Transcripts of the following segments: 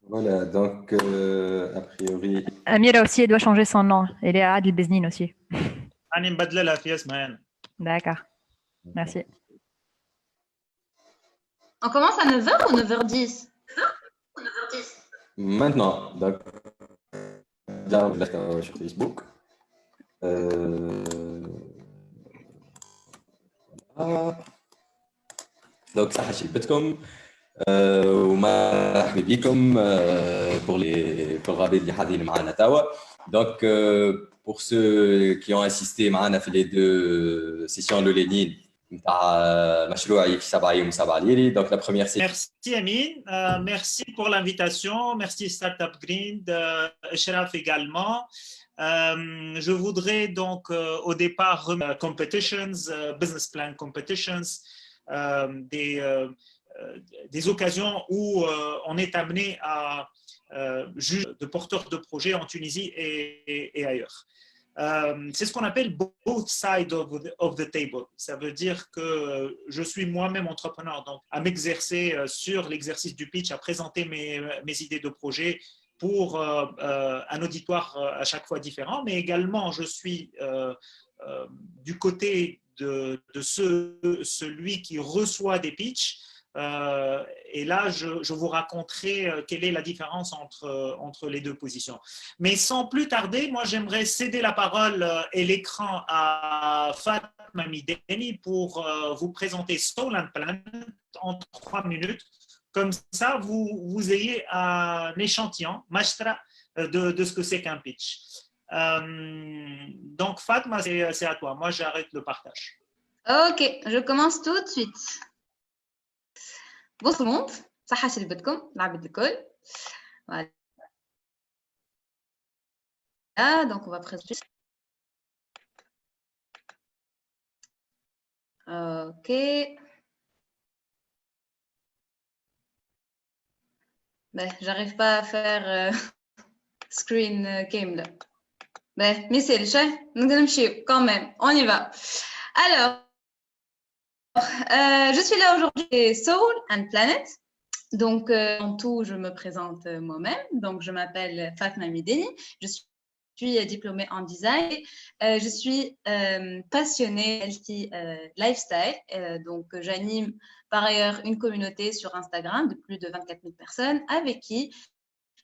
Voilà, donc a priori, Amira aussi, elle doit changer son nom. Elle est à Adel Beznine aussi. أنا مبدلها في اسمها أنا. D'accord, merci. On commence à 9h ou 9h10? maintenant, donc, là, sur Facebook. آه. donc صحة شيبتكم ومرحبا بكم pour الرابط اللي حاضرين معنا توا. Donc pour ceux qui ont assisté معنا في les deux sessions الاولانيين نتاع مشروعي في 7 يوم 7 ليالي. Donc la première session. Merci Amine, merci pour l'invitation, merci Startup Green, Shraf également. Je voudrais donc au départ competitions, business plan competitions, des occasions où on est amené à juger de porteurs de projets en Tunisie et ailleurs. C'est ce qu'on appelle both sides of the table. Ça veut dire que je suis moi-même entrepreneur, donc à m'exercer sur l'exercice du pitch, à présenter mes idées de projet pour un auditoire à chaque fois différent, mais également je suis du côté de celui qui reçoit des pitchs. Et là, je vous raconterai quelle est la différence entre les deux positions. Mais sans plus tarder, moi, j'aimerais céder la parole et l'écran à Fatma Mideni pour vous présenter Soul and Planet en 3 minutes. Comme ça, vous ayez un échantillon, mashtra, de ce que c'est qu'un pitch. Donc, Fatma, c'est à toi. Moi, j'arrête le partage. Ok, je commence tout de suite. بصوا الموند صحة شربتكم لعبة الكل. Voilà. Donc on va présenter. Ok. Ben, j'arrive pas à faire screen game là. Ben, mais c'est le chat. Nous allons quand même. On y va. Alors. Je suis là aujourd'hui Soul and Planet. Donc, en tout, je me présente moi-même. Donc, je m'appelle Fatma Mideni. Je suis diplômée en design. Je suis passionnée healthy lifestyle. Donc, j'anime par ailleurs une communauté sur Instagram de plus de 24 000 personnes avec qui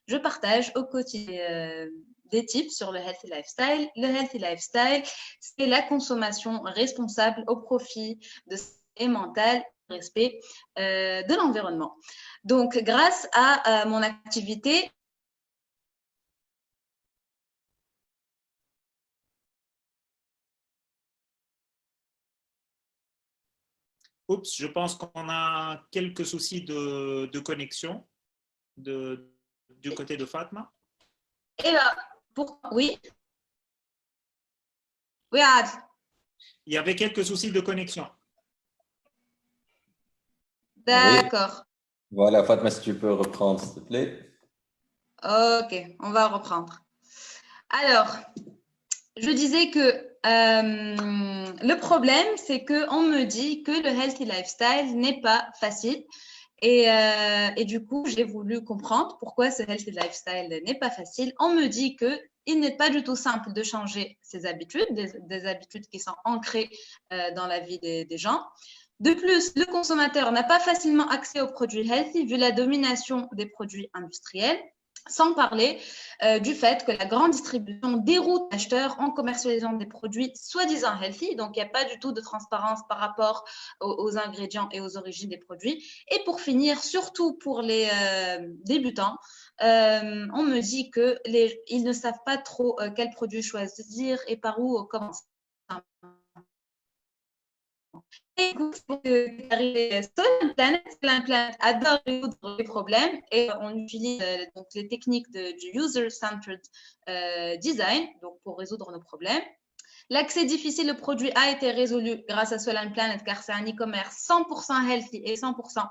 je partage au quotidien des tips sur le healthy lifestyle. Le healthy lifestyle, c'est la consommation responsable au profit de et mental, respect de l'environnement. Donc, grâce à mon activité, Oups, je pense qu'on a quelques soucis de connexion du côté de Fatma. Et là, oui. Oui, Ad. Il y avait quelques soucis de connexion. D'accord. Oui. Voilà, Fatma, si tu peux reprendre, s'il te plaît. Ok, on va reprendre. Alors, je disais que le problème, c'est qu'on me dit que le healthy lifestyle n'est pas facile. Et du coup, j'ai voulu comprendre pourquoi ce healthy lifestyle n'est pas facile. On me dit qu'il n'est pas du tout simple de changer ses habitudes, des habitudes qui sont ancrées dans la vie des gens. De plus, le consommateur n'a pas facilement accès aux produits healthy vu la domination des produits industriels. Sans parler du fait que la grande distribution déroute l'acheteurs en commercialisant des produits soi-disant healthy. Donc, il n'y a pas du tout de transparence par rapport aux ingrédients et aux origines des produits. Et pour finir, surtout pour les débutants, on me dit qu'ils ne savent pas trop quel produit choisir et par où commencer. Et pour arriver sur la planète adore résoudre les problèmes et on utilise donc les techniques du user-centered design donc pour résoudre nos problèmes. L'accès difficile au produit a été résolu grâce à Soul and Planet car c'est un e-commerce 100% healthy et 100%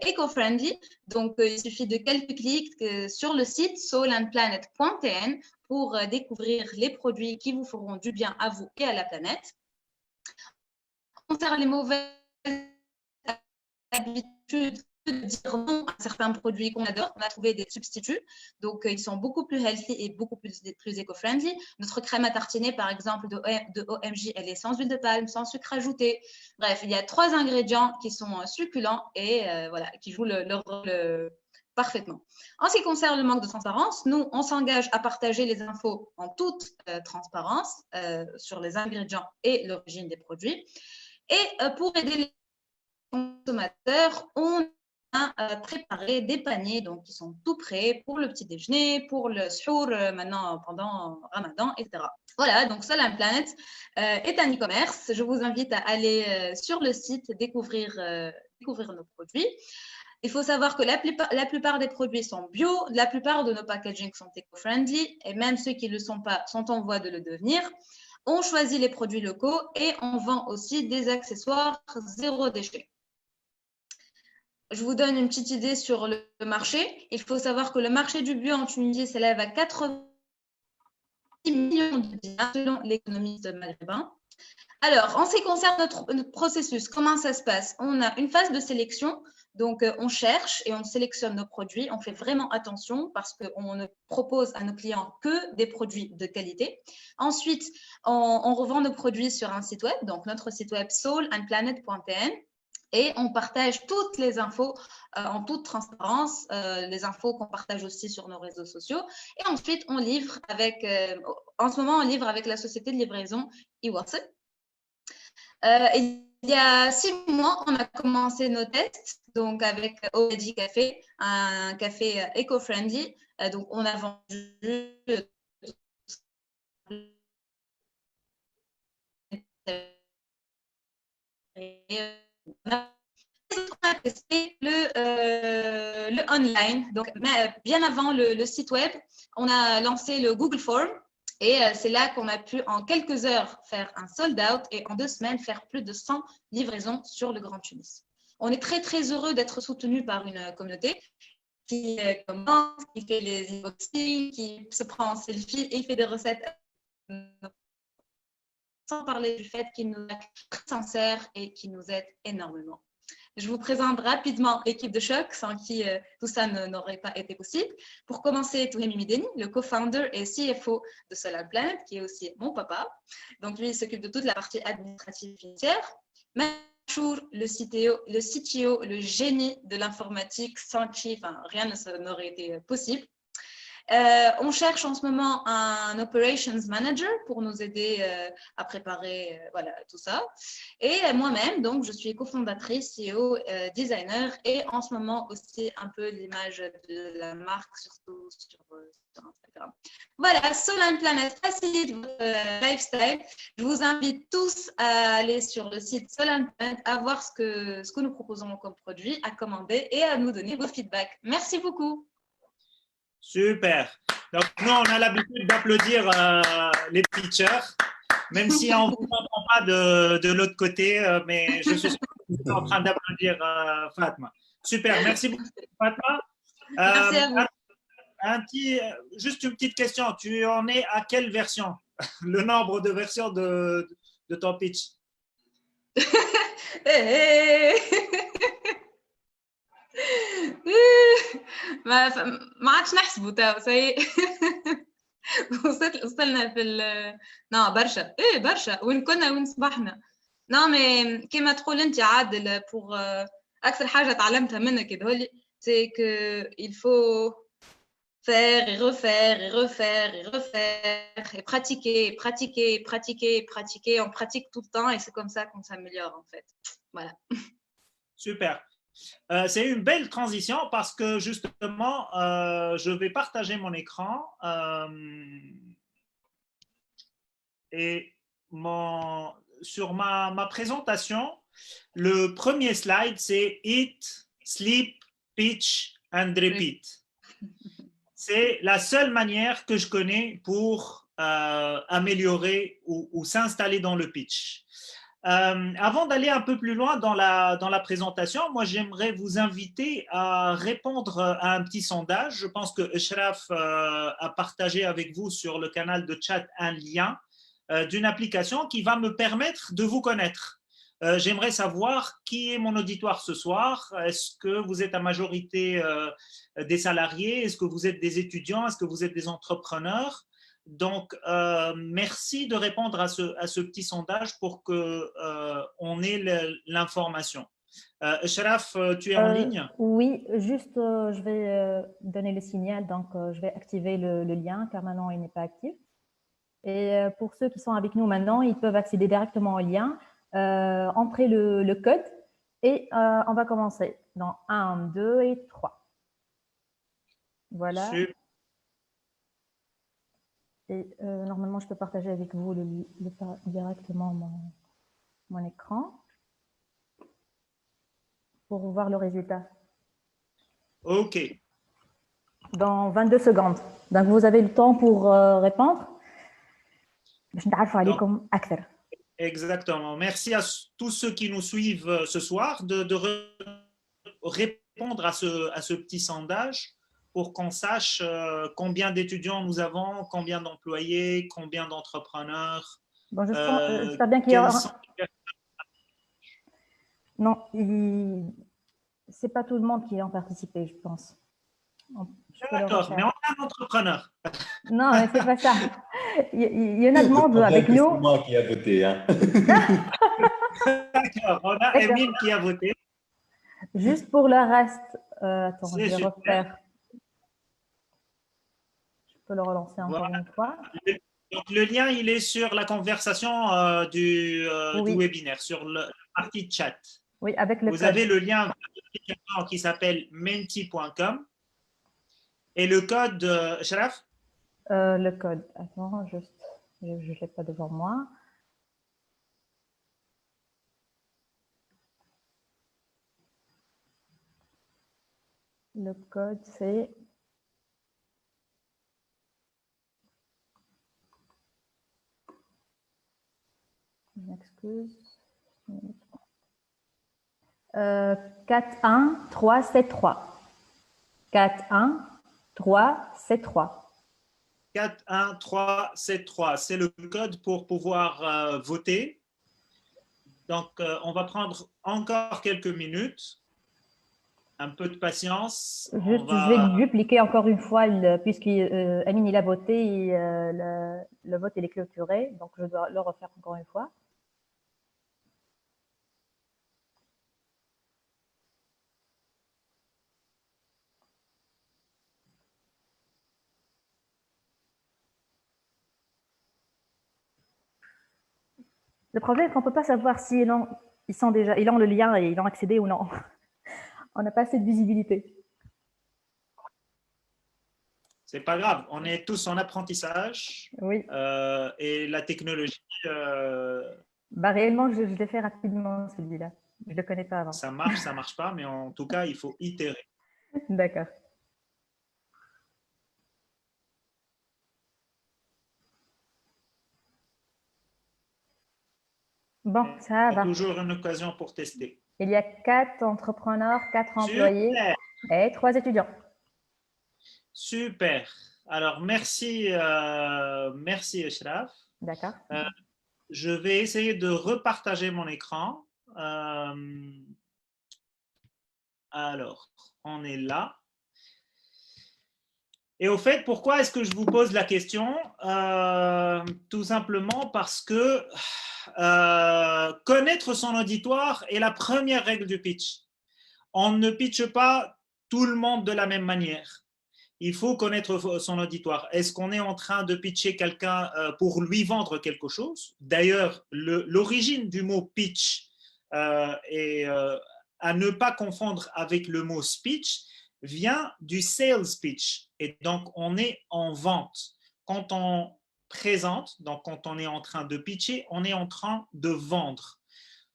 eco-friendly. Donc, il suffit de quelques clics sur le site soulandplanet.tn pour découvrir les produits qui vous feront du bien à vous et à la planète. Concernant les mauvaises habitudes dire non à certains produits qu'on adore. On a trouvé des substituts. Donc, ils sont beaucoup plus healthy et beaucoup plus éco-friendly. Notre crème à tartiner, par exemple, de OMG, elle est sans huile de palme, sans sucre ajouté. Bref, il y a 3 ingrédients qui sont succulents et voilà, qui jouent leur rôle parfaitement. En ce qui concerne le manque de transparence, nous, on s'engage à partager les infos en toute transparence sur les ingrédients et l'origine des produits. Et pour aider les consommateurs, on a préparé des paniers donc, qui sont tout prêts pour le petit déjeuner, pour le suhour maintenant pendant Ramadan, etc. Voilà, donc Solan Planet est un e-commerce. Je vous invite à aller sur le site, découvrir nos produits. Il faut savoir que la plupart des produits sont bio, la plupart de nos packaging sont éco-friendly et même ceux qui ne le sont pas sont en voie de le devenir. On choisit les produits locaux et on vend aussi des accessoires zéro déchet. Je vous donne une petite idée sur le marché. Il faut savoir que le marché du bio en Tunisie s'élève à 80 millions de dinars selon l'économiste maghrébin. Alors, en ce qui concerne notre processus, comment ça se passe? On a une phase de sélection. Donc, on cherche et on sélectionne nos produits. On fait vraiment attention parce qu'on ne propose à nos clients que des produits de qualité. Ensuite, on revend nos produits sur un site web, donc notre site web soulandplanet.tn. Et on partage toutes les infos en toute transparence, les infos qu'on partage aussi sur nos réseaux sociaux. Et ensuite, on livre avec, en ce moment, on livre avec la société de livraison eWasl. Il y a 6 mois, on a commencé nos tests, donc avec OMG Café, un café éco-friendly. Donc, on a vendu on a testé le online. Donc, bien avant le site web, on a lancé le Google Form. Et c'est là qu'on a pu, en quelques heures, faire un sold-out et en 2 semaines, faire plus de 100 livraisons sur le Grand Tunis. On est très, très heureux d'être soutenu par une communauté qui commence, qui fait les unboxings, qui se prend en selfie et fait des recettes sans parler du fait qu'il nous est très sincère et qui nous aide énormément. Je vous présente rapidement l'équipe de choc, sans qui tout ça n'aurait pas été possible. Pour commencer, Touhemi Mideni, le co-founder et CFO de Solan Planet, qui est aussi mon papa. Donc, lui, il s'occupe de toute la partie administrative financière. Mansour, le CTO, le génie de l'informatique, sans qui rien n'aurait été possible. On cherche en ce moment un operations manager pour nous aider à préparer voilà, tout ça. Et moi-même, donc, je suis cofondatrice, CEO, designer et en ce moment aussi un peu l'image de la marque, surtout sur Instagram. Voilà, Solan Planet facilite votre lifestyle. Je vous invite tous à aller sur le site Solan Planet, à voir ce que nous proposons comme produit, à commander et à nous donner vos feedbacks. Merci beaucoup. Super. Donc, nous, on a l'habitude d'applaudir les pitchers, même si on ne vous entend pas de l'autre côté, mais je suis sûr que vous êtes en train d'applaudir Fatma. Super. Merci beaucoup, Fatma. Merci à vous. Juste une petite question. Tu en es à quelle version? Le nombre de versions de ton pitch? ما عادش نحسبوا تو سي وصلنا في لا برشا برشا وين كنا وين صبحنا مي كيما تقول انت عادل بور اكثر حاجه تعلمتها منك هذولي سي كو il faut faire et refaire et pratiquer on pratique tout le temps et c'est comme ça qu'on s'améliore en fait. Voilà. Super. C'est une belle transition parce que justement, je vais partager mon écran et sur ma présentation, le premier slide, c'est Eat, Sleep, Pitch and Repeat. C'est la seule manière que je connais pour améliorer ou s'installer dans le pitch. Avant d'aller un peu plus loin dans la présentation, moi j'aimerais vous inviter à répondre à un petit sondage. Je pense que Eshraf a partagé avec vous sur le canal de chat un lien d'une application qui va me permettre de vous connaître. j'aimerais savoir qui est mon auditoire ce soir. Est-ce que vous êtes à majorité des salariés? Est-ce que vous êtes des étudiants? Est-ce que vous êtes des entrepreneurs? Donc, merci de répondre à ce petit sondage pour qu'on ait l'information. Sharaf, tu es en ligne? Oui, juste, je vais donner le signal. Donc, je vais activer le lien car maintenant, il n'est pas actif. Et pour ceux qui sont avec nous maintenant, ils peuvent accéder directement au lien, entrer le code et on va commencer dans 1, 2 et 3. Voilà. Super. Et normalement, je peux partager avec vous directement mon écran pour voir le résultat. OK. Dans 22 secondes. Donc, vous avez le temps pour répondre. Exactement. Merci à tous ceux qui nous suivent ce soir de répondre à ce petit sondage pour qu'on sache combien d'étudiants nous avons, combien d'employés, combien d'entrepreneurs. Bon, j'espère bien qu'il y aura... Non, c'est pas tout le monde qui a participé, je pense. D'accord, mais on a un entrepreneur. Non, mais c'est pas ça. Il y en a de monde avec nous. C'est moi qui a voté. Hein. D'accord, on a Emile qui a voté. Juste pour le reste, attends, je vais refaire. Je peux le relancer encore une fois. Donc, le lien, il est sur la conversation du webinaire, sur la partie chat. Oui, avec le Vous code. avez le lien qui s'appelle menti.com. Et le code, Sharaf? Le code, attends, juste, je ne l'ai pas devant moi. Le code, c'est... Je m'excuse. 41373. 41373. 41373, c'est le code pour pouvoir voter. Donc, on va prendre encore quelques minutes. Un peu de patience. Je vais dupliquer encore une fois, puisqu'Amine il a voté, et, le vote il est clôturé, donc je dois le refaire encore une fois. Le problème, c'est qu'on ne peut pas savoir si ils ont le lien et ils ont accédé ou non. On n'a pas assez de visibilité. C'est pas grave, on est tous en apprentissage. Oui. Et la technologie. Réellement, je l'ai fait rapidement celui-là. Je ne le connais pas avant. Ça marche pas, mais en tout cas, il faut itérer. D'accord. Bon, ça va. Toujours une occasion pour tester. Il y a 4 entrepreneurs, 4 employés et 3 étudiants. Super. Alors, merci Eshraf. D'accord. Je vais essayer de repartager mon écran. Alors, on est là. Et au fait, pourquoi est-ce que je vous pose la question? Tout simplement parce que connaître son auditoire est la première règle du pitch. On ne pitche pas tout le monde de la même manière. Il faut connaître son auditoire. Est-ce qu'on est en train de pitcher quelqu'un pour lui vendre quelque chose? D'ailleurs, l'origine du mot pitch est à ne pas confondre avec le mot speech, vient du sales pitch. Et donc, on est en vente. Quand on présente, donc quand on est en train de pitcher, on est en train de vendre.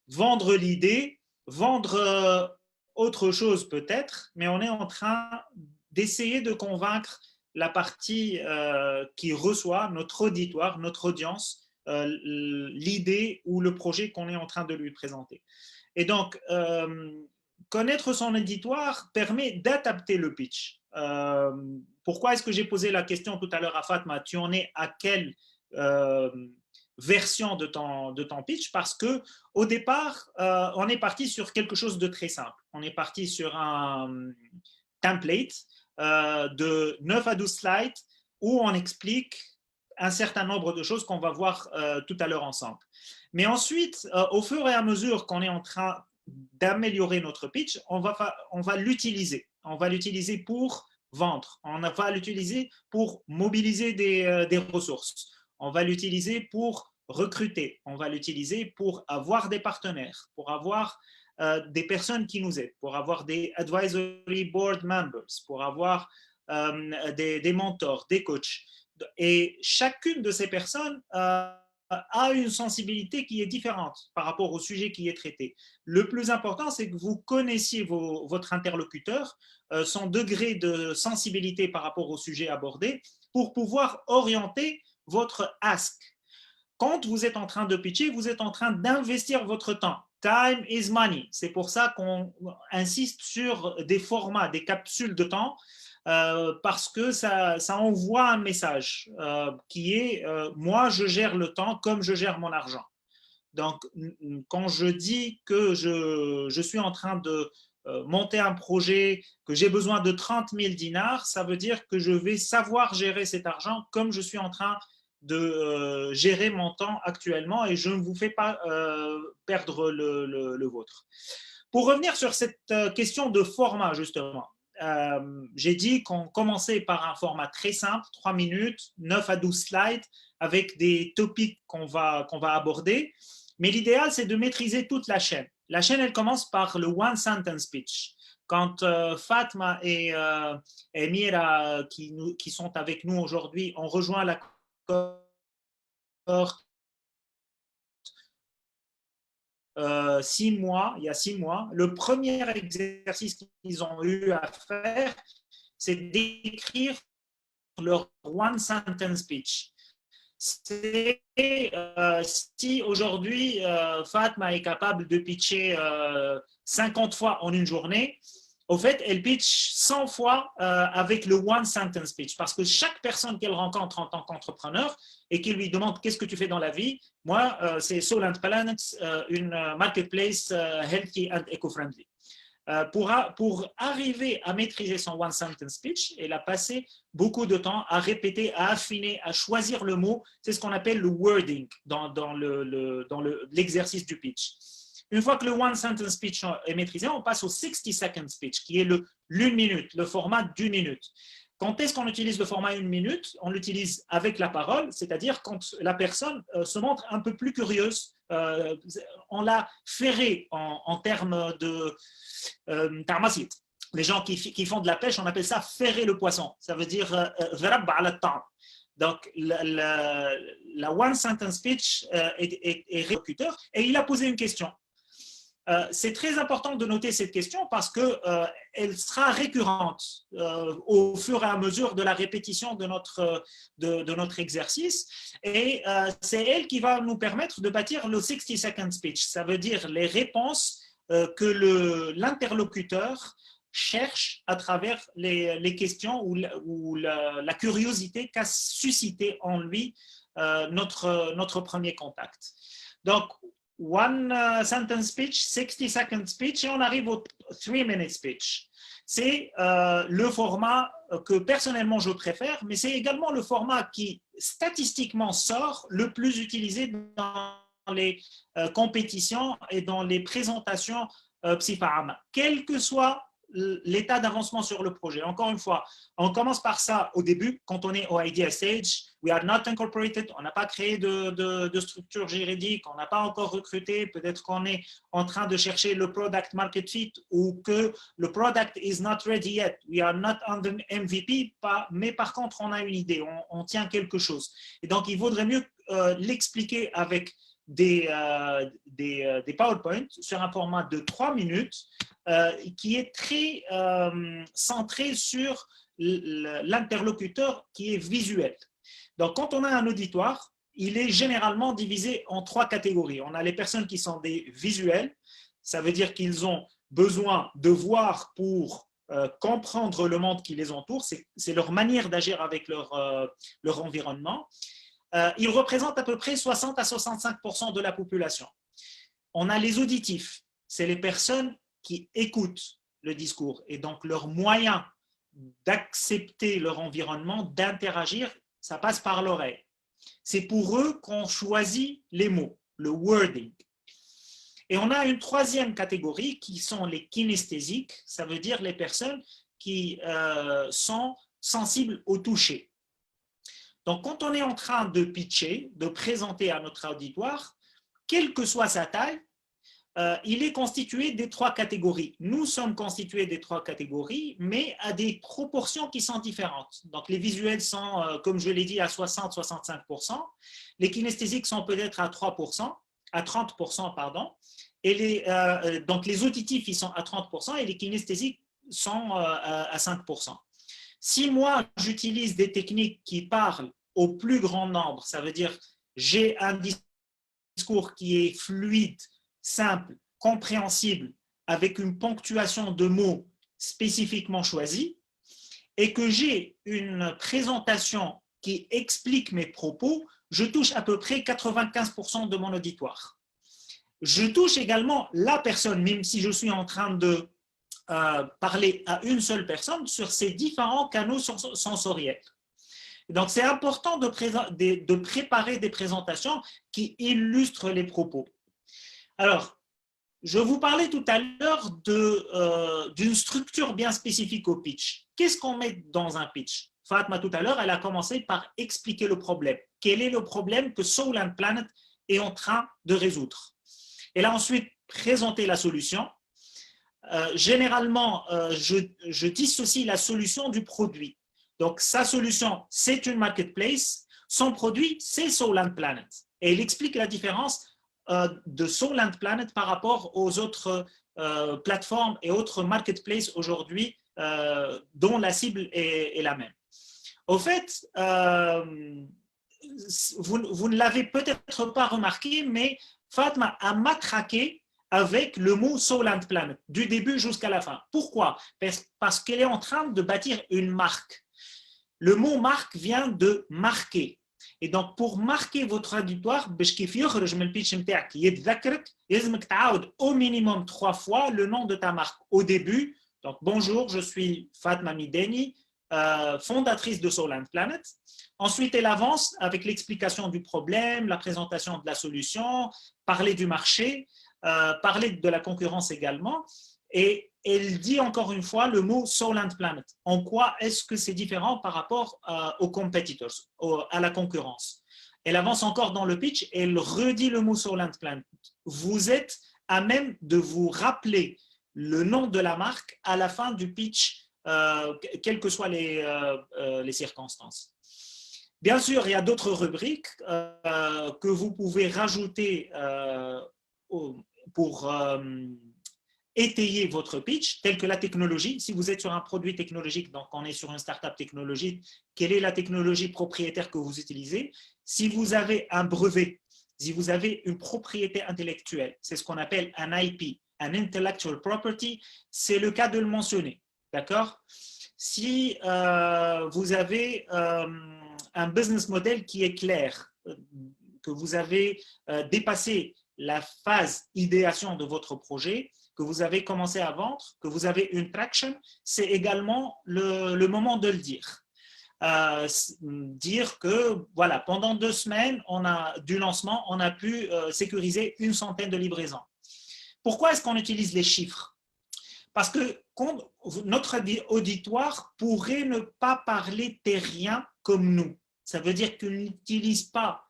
Vendre l'idée, vendre autre chose peut-être, mais on est en train d'essayer de convaincre la partie qui reçoit, notre auditoire, notre audience, l'idée ou le projet qu'on est en train de lui présenter. Et donc, connaître son auditoire permet d'adapter le pitch. Pourquoi est-ce que j'ai posé la question tout à l'heure à Fatma? Tu en es à quel version de ton pitch parce que au départ, on est parti sur quelque chose de très simple. On est parti sur un template de 9 à 12 slides où on explique un certain nombre de choses qu'on va voir tout à l'heure ensemble. Mais ensuite, au fur et à mesure qu'on est en train d'améliorer notre pitch, on va l'utiliser. On va l'utiliser pour vendre. On va l'utiliser pour mobiliser des ressources. On va l'utiliser pour recruter. On va l'utiliser pour avoir des partenaires, pour avoir des personnes qui nous aident, pour avoir des advisory board members, pour avoir des mentors, des coachs. Et chacune de ces personnes a une sensibilité qui est différente par rapport au sujet qui est traité. Le plus important, c'est que vous connaissiez votre interlocuteur, son degré de sensibilité par rapport au sujet abordé, pour pouvoir orienter votre ask. Quand vous êtes en train de pitcher, vous êtes en train d'investir votre temps. Time is money. C'est pour ça qu'on insiste sur des formats, des capsules de temps, parce que ça envoie un message qui est moi, je gère le temps comme je gère mon argent. Donc, quand je dis que je suis en train de monter un projet, que j'ai besoin de 30 000 dinars, ça veut dire que je vais savoir gérer cet argent comme je suis en train de gérer mon temps actuellement et je ne vous fais pas perdre le vôtre. Pour revenir sur cette question de format, justement, j'ai dit qu'on commençait par un format très simple, 3 minutes, 9 à 12 slides, avec des topics qu'on va aborder. Mais l'idéal, c'est de maîtriser toute la chaîne. La chaîne, elle commence par le one sentence speech. Quand Fatma et Mira, qui sont avec nous aujourd'hui, ont rejoint la cohorte il y a 6 mois, le premier exercice qu'ils ont eu à faire, c'est d'écrire leur one sentence speech. Si aujourd'hui Fatma est capable de pitcher 50 fois en une journée, au fait, elle pitch 100 fois avec le one sentence speech parce que chaque personne qu'elle rencontre en tant qu'entrepreneur et qui lui demande qu'est-ce que tu fais dans la vie, moi, c'est Soul & Planet, une marketplace healthy and eco-friendly. Pour arriver à maîtriser son one sentence speech, elle a passé beaucoup de temps à répéter, à affiner, à choisir le mot. C'est ce qu'on appelle le wording dans l'exercice du pitch. Une fois que le one sentence speech est maîtrisé, on passe au 60-second speech, qui est l'1 minute, le format d'1 minute. Quand est-ce qu'on utilise le format 1 minute? On l'utilise avec la parole, c'est-à-dire quand la personne se montre un peu plus curieuse. On l'a ferré en termes de tarmasit. Les gens qui font de la pêche, on appelle ça ferrer le poisson. Ça veut dire donc la one sentence speech est recruteur et il a posé une question. C'est très important de noter cette question parce qu'elle sera récurrente au fur et à mesure de la répétition de notre exercice et c'est elle qui va nous permettre de bâtir le 60-second speech. Ça veut dire les réponses que l'interlocuteur cherche à travers les questions ou la curiosité qu'a suscité en lui notre premier contact. Donc, one sentence speech, 60-second speech, et on arrive au 3-minute speech. C'est le format que personnellement je préfère, mais c'est également le format qui statistiquement sort le plus utilisé dans les compétitions et dans les présentations Psifarama, quel que soit l'état d'avancement sur le projet. Encore une fois, on commence par ça au début, quand on est au idea stage. We are not incorporated, on n'a pas créé de structure juridique, on n'a pas encore recruté, peut-être qu'on est en train de chercher le product market fit ou que le product is not ready yet. We are not on the MVP, mais par contre, on a une idée, on tient quelque chose. Et donc, il vaudrait mieux l'expliquer avec des PowerPoint sur un format de 3 minutes qui est très centré sur l'interlocuteur qui est visuel. Donc, quand on a un auditoire, il est généralement divisé en 3 catégories. On a les personnes qui sont des visuels, ça veut dire qu'ils ont besoin de voir pour comprendre le monde qui les entoure, c'est leur manière d'agir avec leur environnement. ils représentent à peu près 60 à 65% de la population. On a les auditifs, c'est les personnes qui écoutent le discours et donc leur moyen d'accepter leur environnement, d'interagir, ça passe par l'oreille. C'est pour eux qu'on choisit les mots, le wording. Et on a une troisième catégorie qui sont les kinesthésiques, ça veut dire les personnes qui sont sensibles au toucher. Donc, quand on est en train de pitcher, de présenter à notre auditoire, quelle que soit sa taille, il est constitué des trois catégories. Nous sommes constitués des trois catégories, mais à des proportions qui sont différentes. Donc, les visuels sont, comme je l'ai dit, à 60-65%. Les kinesthésiques sont peut-être à 3%, à 30%, pardon. Et donc, les auditifs, ils sont à 30% et les kinesthésiques sont à 5%. Si moi, j'utilise des techniques qui parlent au plus grand nombre, ça veut dire j'ai un discours qui est fluide, simple, compréhensible, avec une ponctuation de mots spécifiquement choisis, et que j'ai une présentation qui explique mes propos, je touche à peu près 95% de mon auditoire. Je touche également la personne, même si je suis en train de parler à une seule personne sur ces différents canaux sensoriels. Donc, c'est important de préparer des présentations qui illustrent les propos. Alors, je vous parlais tout à l'heure d'une structure bien spécifique au pitch. Qu'est-ce qu'on met dans un pitch? Fatma, tout à l'heure, elle a commencé par expliquer le problème. Quel est le problème que Soul and Planet est en train de résoudre? Elle a ensuite présenté la solution. Généralement, je dissocie la solution du produit. Donc, sa solution, c'est une marketplace. Son produit, c'est Soul and Planet. Et il explique la différence de Soul and Planet par rapport aux autres plateformes et autres marketplaces aujourd'hui dont la cible est la même. Au fait, vous ne l'avez peut-être pas remarqué, mais Fatma a matraqué avec le mot Soul and Planet, du début jusqu'à la fin. Pourquoi? Parce qu'elle est en train de bâtir une marque. Le mot marque vient de marquer. Et donc, pour marquer votre auditoire, au minimum 3 fois le nom de ta marque. Au début, donc bonjour, je suis Fatma Mideni, fondatrice de Soul and Planet. Ensuite, elle avance avec l'explication du problème, la présentation de la solution, parler du marché, parler de la concurrence également. Et elle dit encore une fois le mot Soul and Planet. En quoi est-ce que c'est différent par rapport aux competitors, à la concurrence? Elle avance encore dans le pitch et elle redit le mot Soul and Planet. Vous êtes à même de vous rappeler le nom de la marque à la fin du pitch, quelles que soient les circonstances. Bien sûr, il y a d'autres rubriques que vous pouvez rajouter pour étayer votre pitch, tel que la technologie. Si vous êtes sur un produit technologique, donc on est sur une startup technologique, quelle est la technologie propriétaire que vous utilisez? Si vous avez un brevet, si vous avez une propriété intellectuelle, c'est ce qu'on appelle un IP, un intellectual property, c'est le cas de le mentionner. D'accord? Si vous avez un business model qui est clair, que vous avez dépassé la phase idéation de votre projet, que vous avez commencé à vendre, que vous avez une traction, c'est également le moment de le dire. Dire que voilà, pendant 2 semaines du lancement, on a pu sécuriser 100 de livraisons. Pourquoi est-ce qu'on utilise les chiffres? Parce que notre auditoire pourrait ne pas parler terrien comme nous. Ça veut dire qu'il n'utilise pas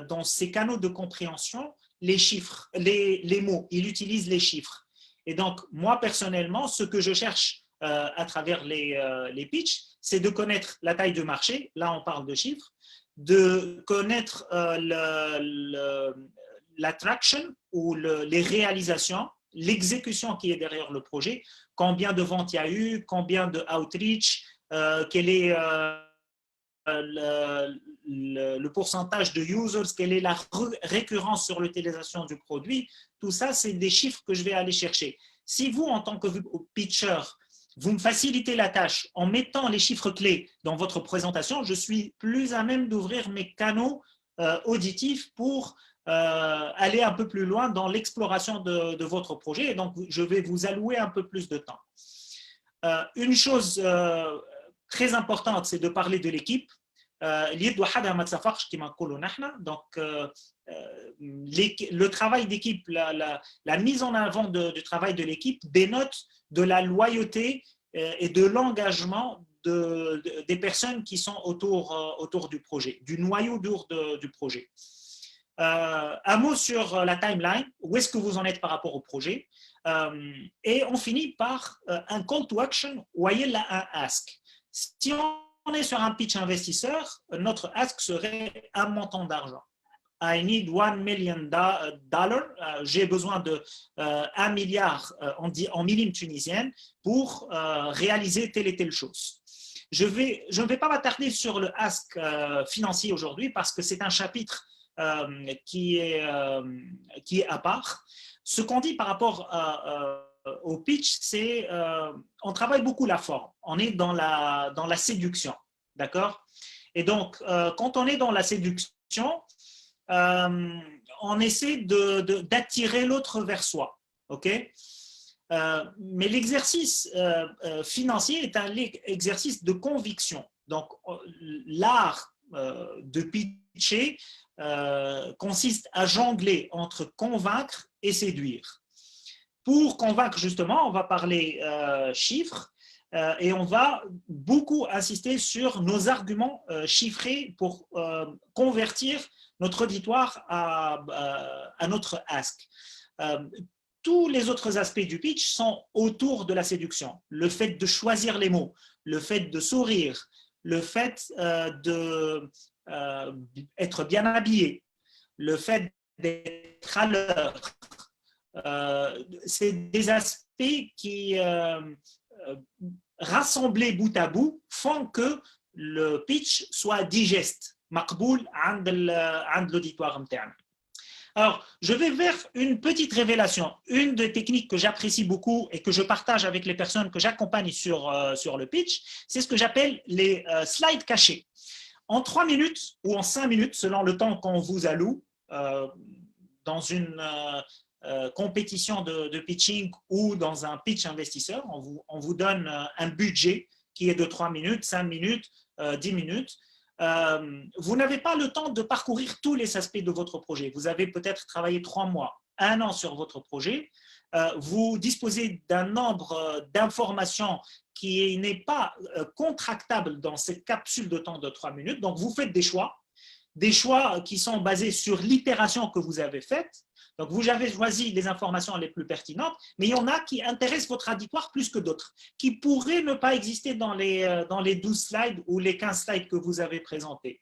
dans ses canaux de compréhension les chiffres, les mots. Il utilise les chiffres. Et donc, moi, personnellement, ce que je cherche à travers les pitchs, c'est de connaître la taille de marché. Là, on parle de chiffres. De connaître la traction ou les réalisations, l'exécution qui est derrière le projet, combien de ventes il y a eu, combien de outreach, quel est le pourcentage de users, quelle est la récurrence sur l'utilisation du produit. Tout ça, c'est des chiffres que je vais aller chercher. Si vous, en tant que pitcher, vous me facilitez la tâche en mettant les chiffres clés dans votre présentation, je suis plus à même d'ouvrir mes canaux auditif pour aller un peu plus loin dans l'exploration de votre projet. Et donc, je vais vous allouer un peu plus de temps. Une chose très importante, c'est de parler de l'équipe. Donc, le travail d'équipe, la mise en avant du travail de l'équipe dénote de la loyauté et de l'engagement des personnes qui sont autour du projet, du noyau dur du projet. Un mot sur la timeline, où est-ce que vous en êtes par rapport au projet, et on finit par un call to action, voyez là un ask. Si on est sur un pitch investisseur, notre ask serait un montant d'argent. I need $1 million. J'ai besoin de 1 milliard en millimes tunisiennes pour réaliser telle et telle chose. Je ne vais pas m'attarder sur le ask financier aujourd'hui parce que c'est un chapitre qui est à part. Ce qu'on dit par rapport au pitch, c'est on travaille beaucoup la forme. On est dans la séduction, d'accord? Et donc, quand on est dans la séduction, on essaie d'attirer l'autre vers soi, ok? Mais l'exercice financier est un exercice de conviction. Donc, l'art de pitcher consiste à jongler entre convaincre et séduire. Pour convaincre, justement, on va parler chiffres et on va beaucoup insister sur nos arguments chiffrés pour convertir notre auditoire à notre ask. Tous les autres aspects du pitch sont autour de la séduction. Le fait de choisir les mots, le fait de sourire, le fait d'être bien habillé, le fait d'être à l'heure. C'est des aspects qui, rassemblés bout à bout, font que le pitch soit digeste, maqboul عند l'auditoire interne. Alors, je vais vers une petite révélation. Une des techniques que j'apprécie beaucoup et que je partage avec les personnes que j'accompagne sur le pitch, c'est ce que j'appelle les slides cachés. En 3 minutes ou en 5 minutes, selon le temps qu'on vous alloue, dans une compétition de pitching ou dans un pitch investisseur, on vous donne un budget qui est de 3 minutes, 5 minutes, 10 minutes. Vous n'avez pas le temps de parcourir tous les aspects de votre projet. Vous avez peut-être travaillé 3 mois, 1 an sur votre projet. Vous disposez d'un nombre d'informations qui n'est pas contractable dans cette capsule de temps de 3 minutes. Donc, vous faites des choix qui sont basés sur l'itération que vous avez faite. Donc, vous avez choisi les informations les plus pertinentes, mais il y en a qui intéressent votre auditoire plus que d'autres, qui pourraient ne pas exister dans les 12 slides ou les 15 slides que vous avez présentés.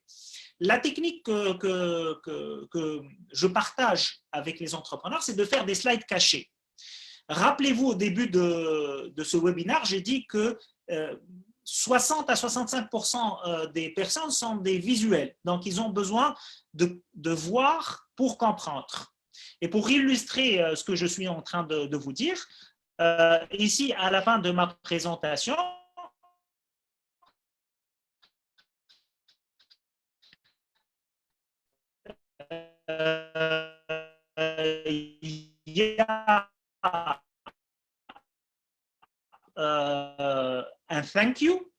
La technique que je partage avec les entrepreneurs, c'est de faire des slides cachés. Rappelez-vous, au début de ce webinaire, j'ai dit que 60 à 65% des personnes sont des visuels. Donc, ils ont besoin de voir pour comprendre. Et pour illustrer ce que je suis en train de vous dire, ici, à la fin de ma présentation, il y a un thank you,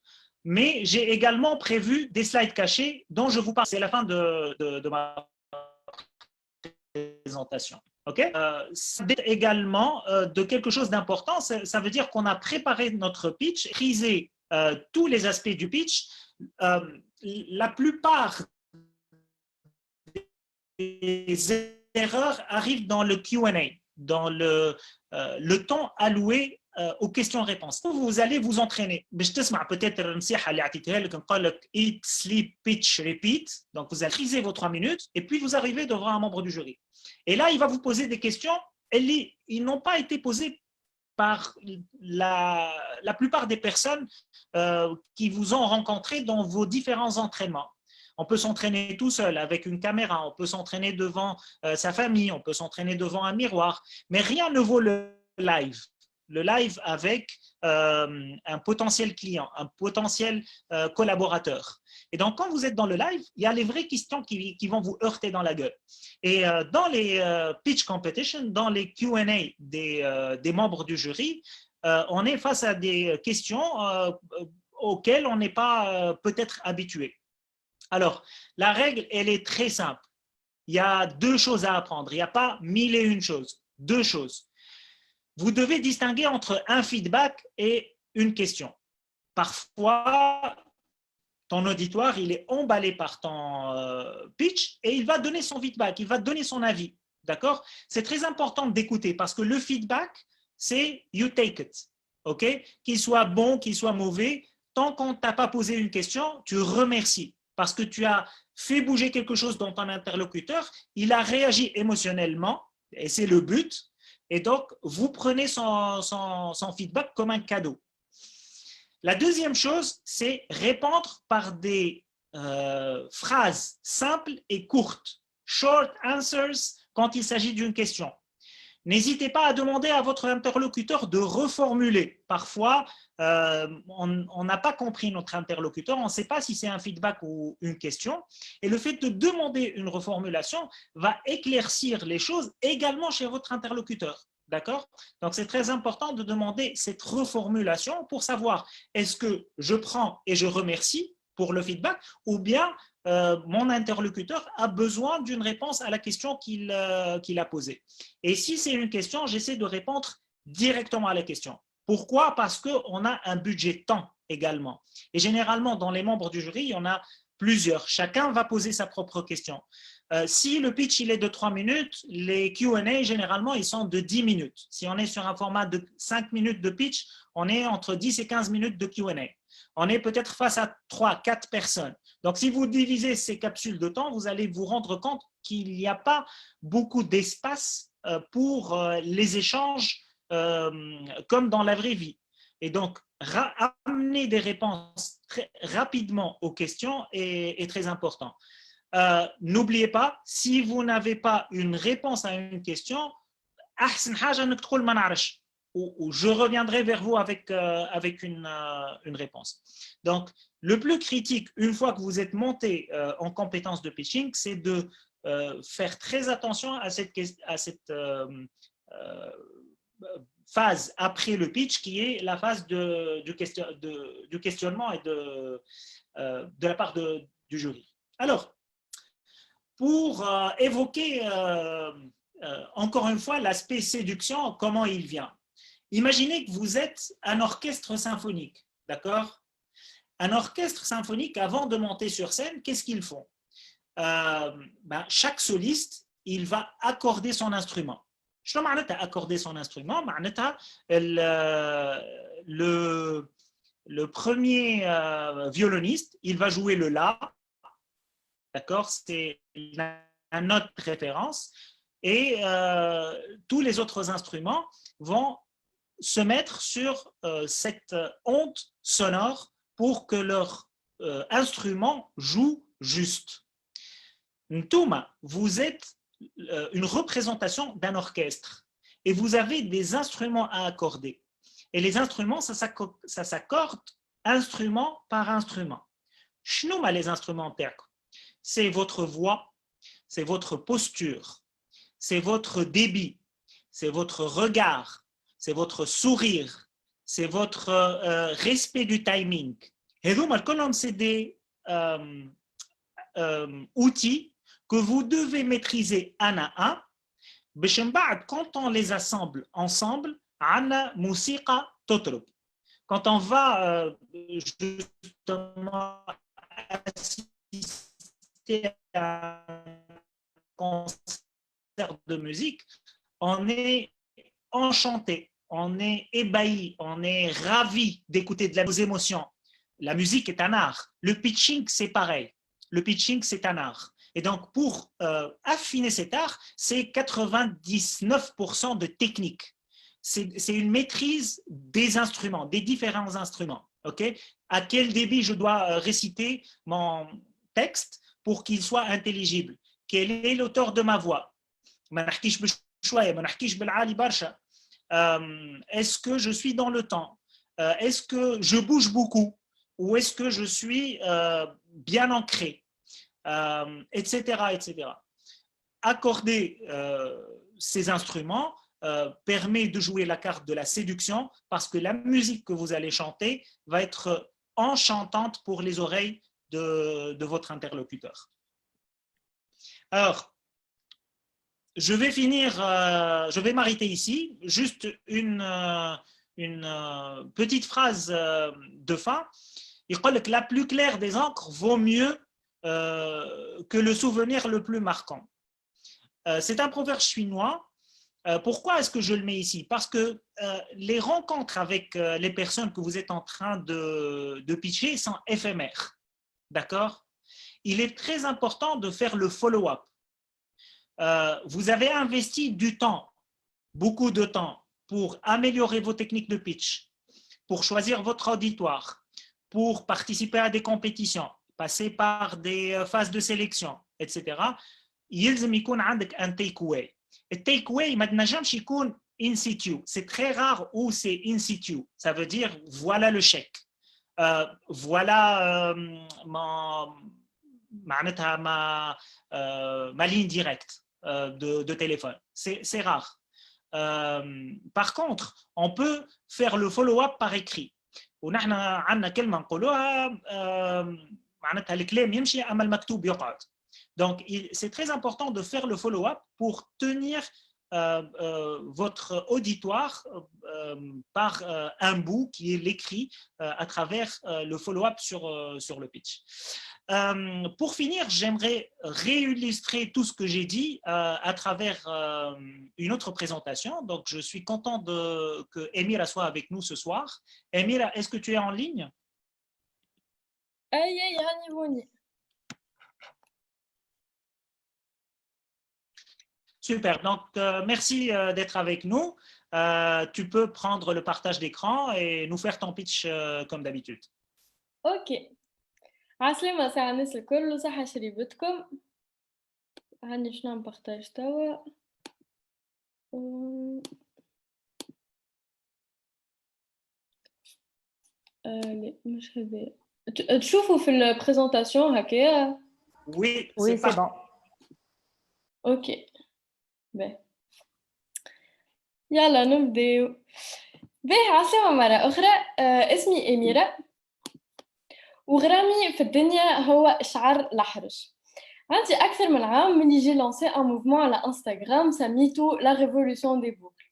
mais j'ai également prévu des slides cachés dont je vous parle. C'est la fin de ma présentation. Okay? Ça dépend également de quelque chose d'important. Ça veut dire qu'on a préparé notre pitch, maîtrisé tous les aspects du pitch. La plupart des erreurs arrivent dans le Q&A, dans le temps alloué aux questions-réponses. Vous allez vous entraîner. Peut-être eat, sleep, pitch, repeat. Donc, vous allez maîtriser vos 3 minutes et puis vous arrivez devant un membre du jury. Et là, il va vous poser des questions. Ils n'ont pas été posées par la plupart des personnes qui vous ont rencontré dans vos différents entraînements. On peut s'entraîner tout seul avec une caméra, on peut s'entraîner devant sa famille, on peut s'entraîner devant un miroir, mais rien ne vaut le live. le live avec un potentiel client, un potentiel collaborateur. Et donc, quand vous êtes dans le live, il y a les vraies questions qui vont vous heurter dans la gueule. Et dans les pitch competition, dans les Q&A des membres du jury, on est face à des questions auxquelles on n'est pas peut-être habitué. Alors, la règle, elle est très simple. Il y a deux choses à apprendre. Il n'y a pas mille et une choses. Deux choses. Vous devez distinguer entre un feedback et une question. Parfois, ton auditoire, il est emballé par ton pitch et il va donner son feedback, il va donner son avis. D'accord? C'est très important d'écouter parce que le feedback, c'est you take it. OK? Qu'il soit bon, qu'il soit mauvais, tant qu'on ne t'a pas posé une question, tu remercies parce que tu as fait bouger quelque chose dans ton interlocuteur, il a réagi émotionnellement et c'est le but. Et donc, vous prenez son feedback comme un cadeau. La deuxième chose, c'est répondre par des phrases simples et courtes. Short answers quand il s'agit d'une question. N'hésitez pas à demander à votre interlocuteur de reformuler. Parfois, on n'a pas compris notre interlocuteur, on ne sait pas si c'est un feedback ou une question. Et le fait de demander une reformulation va éclaircir les choses également chez votre interlocuteur. D'accord? Donc, c'est très important de demander cette reformulation pour savoir est-ce que je prends et je remercie pour le feedback ou bien mon interlocuteur a besoin d'une réponse à la question qu'il a posée. Et si c'est une question, j'essaie de répondre directement à la question. Pourquoi? Parce qu'on a un budget temps également. Et généralement, dans les membres du jury, il y en a plusieurs. Chacun va poser sa propre question. Si le pitch il est de 3 minutes, les Q&A, généralement, ils sont de 10 minutes. Si on est sur un format de 5 minutes de pitch, on est entre 10 et 15 minutes de Q&A. On est peut-être face à 3, 4 personnes. Donc, si vous divisez ces capsules de temps, vous allez vous rendre compte qu'il n'y a pas beaucoup d'espace pour les échanges comme dans la vraie vie. Et donc, amener des réponses très rapidement aux questions est très important. N'oubliez pas, si vous n'avez pas une réponse à une question, ou je reviendrai vers vous avec une réponse. Donc, le plus critique, une fois que vous êtes monté en compétence de pitching, c'est de faire très attention à cette phase après le pitch, qui est la phase du questionnement et de la part du jury. Alors, pour évoquer encore une fois l'aspect séduction, comment il vient. Imaginez que vous êtes un orchestre symphonique, d'accord? Un orchestre symphonique, avant de monter sur scène, qu'est-ce qu'ils font? Chaque soliste, il va accorder son instrument. شنو معناتها accorder son instrument? معناتها le premier violoniste, il va jouer le La, d'accord? C'est la note de référence. Et tous les autres instruments vont se mettre sur cette onde sonore pour que leur instrument joue juste. Ntouma, vous êtes une représentation d'un orchestre et vous avez des instruments à accorder. Et les instruments, ça s'accorde instrument par instrument. Shnouma les instruments terques, c'est votre voix, c'est votre posture, c'est votre débit, c'est votre regard, c'est votre sourire, c'est votre respect du timing. Et donc, c'est des outils que vous devez maîtriser un à un. Quand on les assemble ensemble, quand on va justement assister à un concert de musique, on est enchanté, on est ébahi, on est ravi d'écouter de nos émotions. La musique est un art. Le pitching, c'est pareil. Le pitching, c'est un art. Et donc, pour affiner cet art, c'est 99% de technique. C'est une maîtrise des instruments, des différents instruments. Okay? À quel débit je dois réciter mon texte pour qu'il soit intelligible? Quel est l'auteur de ma voix? Est-ce que je suis dans le temps? Est-ce que je bouge beaucoup? Ou est-ce que je suis bien ancré? Etc., etc. Accorder ces instruments permet de jouer la carte de la séduction parce que la musique que vous allez chanter va être enchantante pour les oreilles de votre interlocuteur. Alors, je vais finir, je vais m'arrêter ici. Juste une petite phrase de fin. Il dit que la plus claire des encres vaut mieux que le souvenir le plus marquant. C'est un proverbe chinois. Pourquoi est-ce que je le mets ici? Parce que les rencontres avec les personnes que vous êtes en train de pitcher sont éphémères. D'accord? Il est très important de faire le follow-up. Vous avez investi du temps, beaucoup de temps, pour améliorer vos techniques de pitch, pour choisir votre auditoire, pour participer à des compétitions, passer par des phases de sélection, etc. يلزم يكون عندك un takeaway. Le takeaway ما تنجمش يكون in situ. C'est très rare où c'est in situ. Ça veut dire voilà le chèque. Voilà ma ligne directe de téléphone. C'est rare. Par contre, on peut faire le follow-up par écrit. ونحن عندنا كلمة نقولوها معناتها الكلام يمشي أما المكتوب يقعد. Donc, c'est très important de faire le follow-up pour tenir votre auditoire par un bout qui est l'écrit à travers le follow-up sur le pitch. Pour finir, j'aimerais réillustrer tout ce que j'ai dit à travers une autre présentation. Donc, je suis content que Emira soit avec nous ce soir. Emira, est-ce que tu es en ligne? Aïe. Super, donc merci d'être avec nous. Tu peux prendre le partage d'écran et nous faire ton pitch comme d'habitude. اوكي عسلامة ساعة الناس الكل وصحة شريبتكم. عندي باش نعمل بارتاج توا. لا مش هذا. تشوفوا في البريزونطاسيون هكايا؟ Oui, Oui, c'est bon. اوكي باهي يلا نبداو. باهي عسلامة مرة أخرى. اسمي أميرة وغرامي في الدنيا هو شعر الأحرج. عندي أكثر من عام من يجي لانسي ان موفمون على انستغرام سميتو لا ريفولوشن دي بوكل،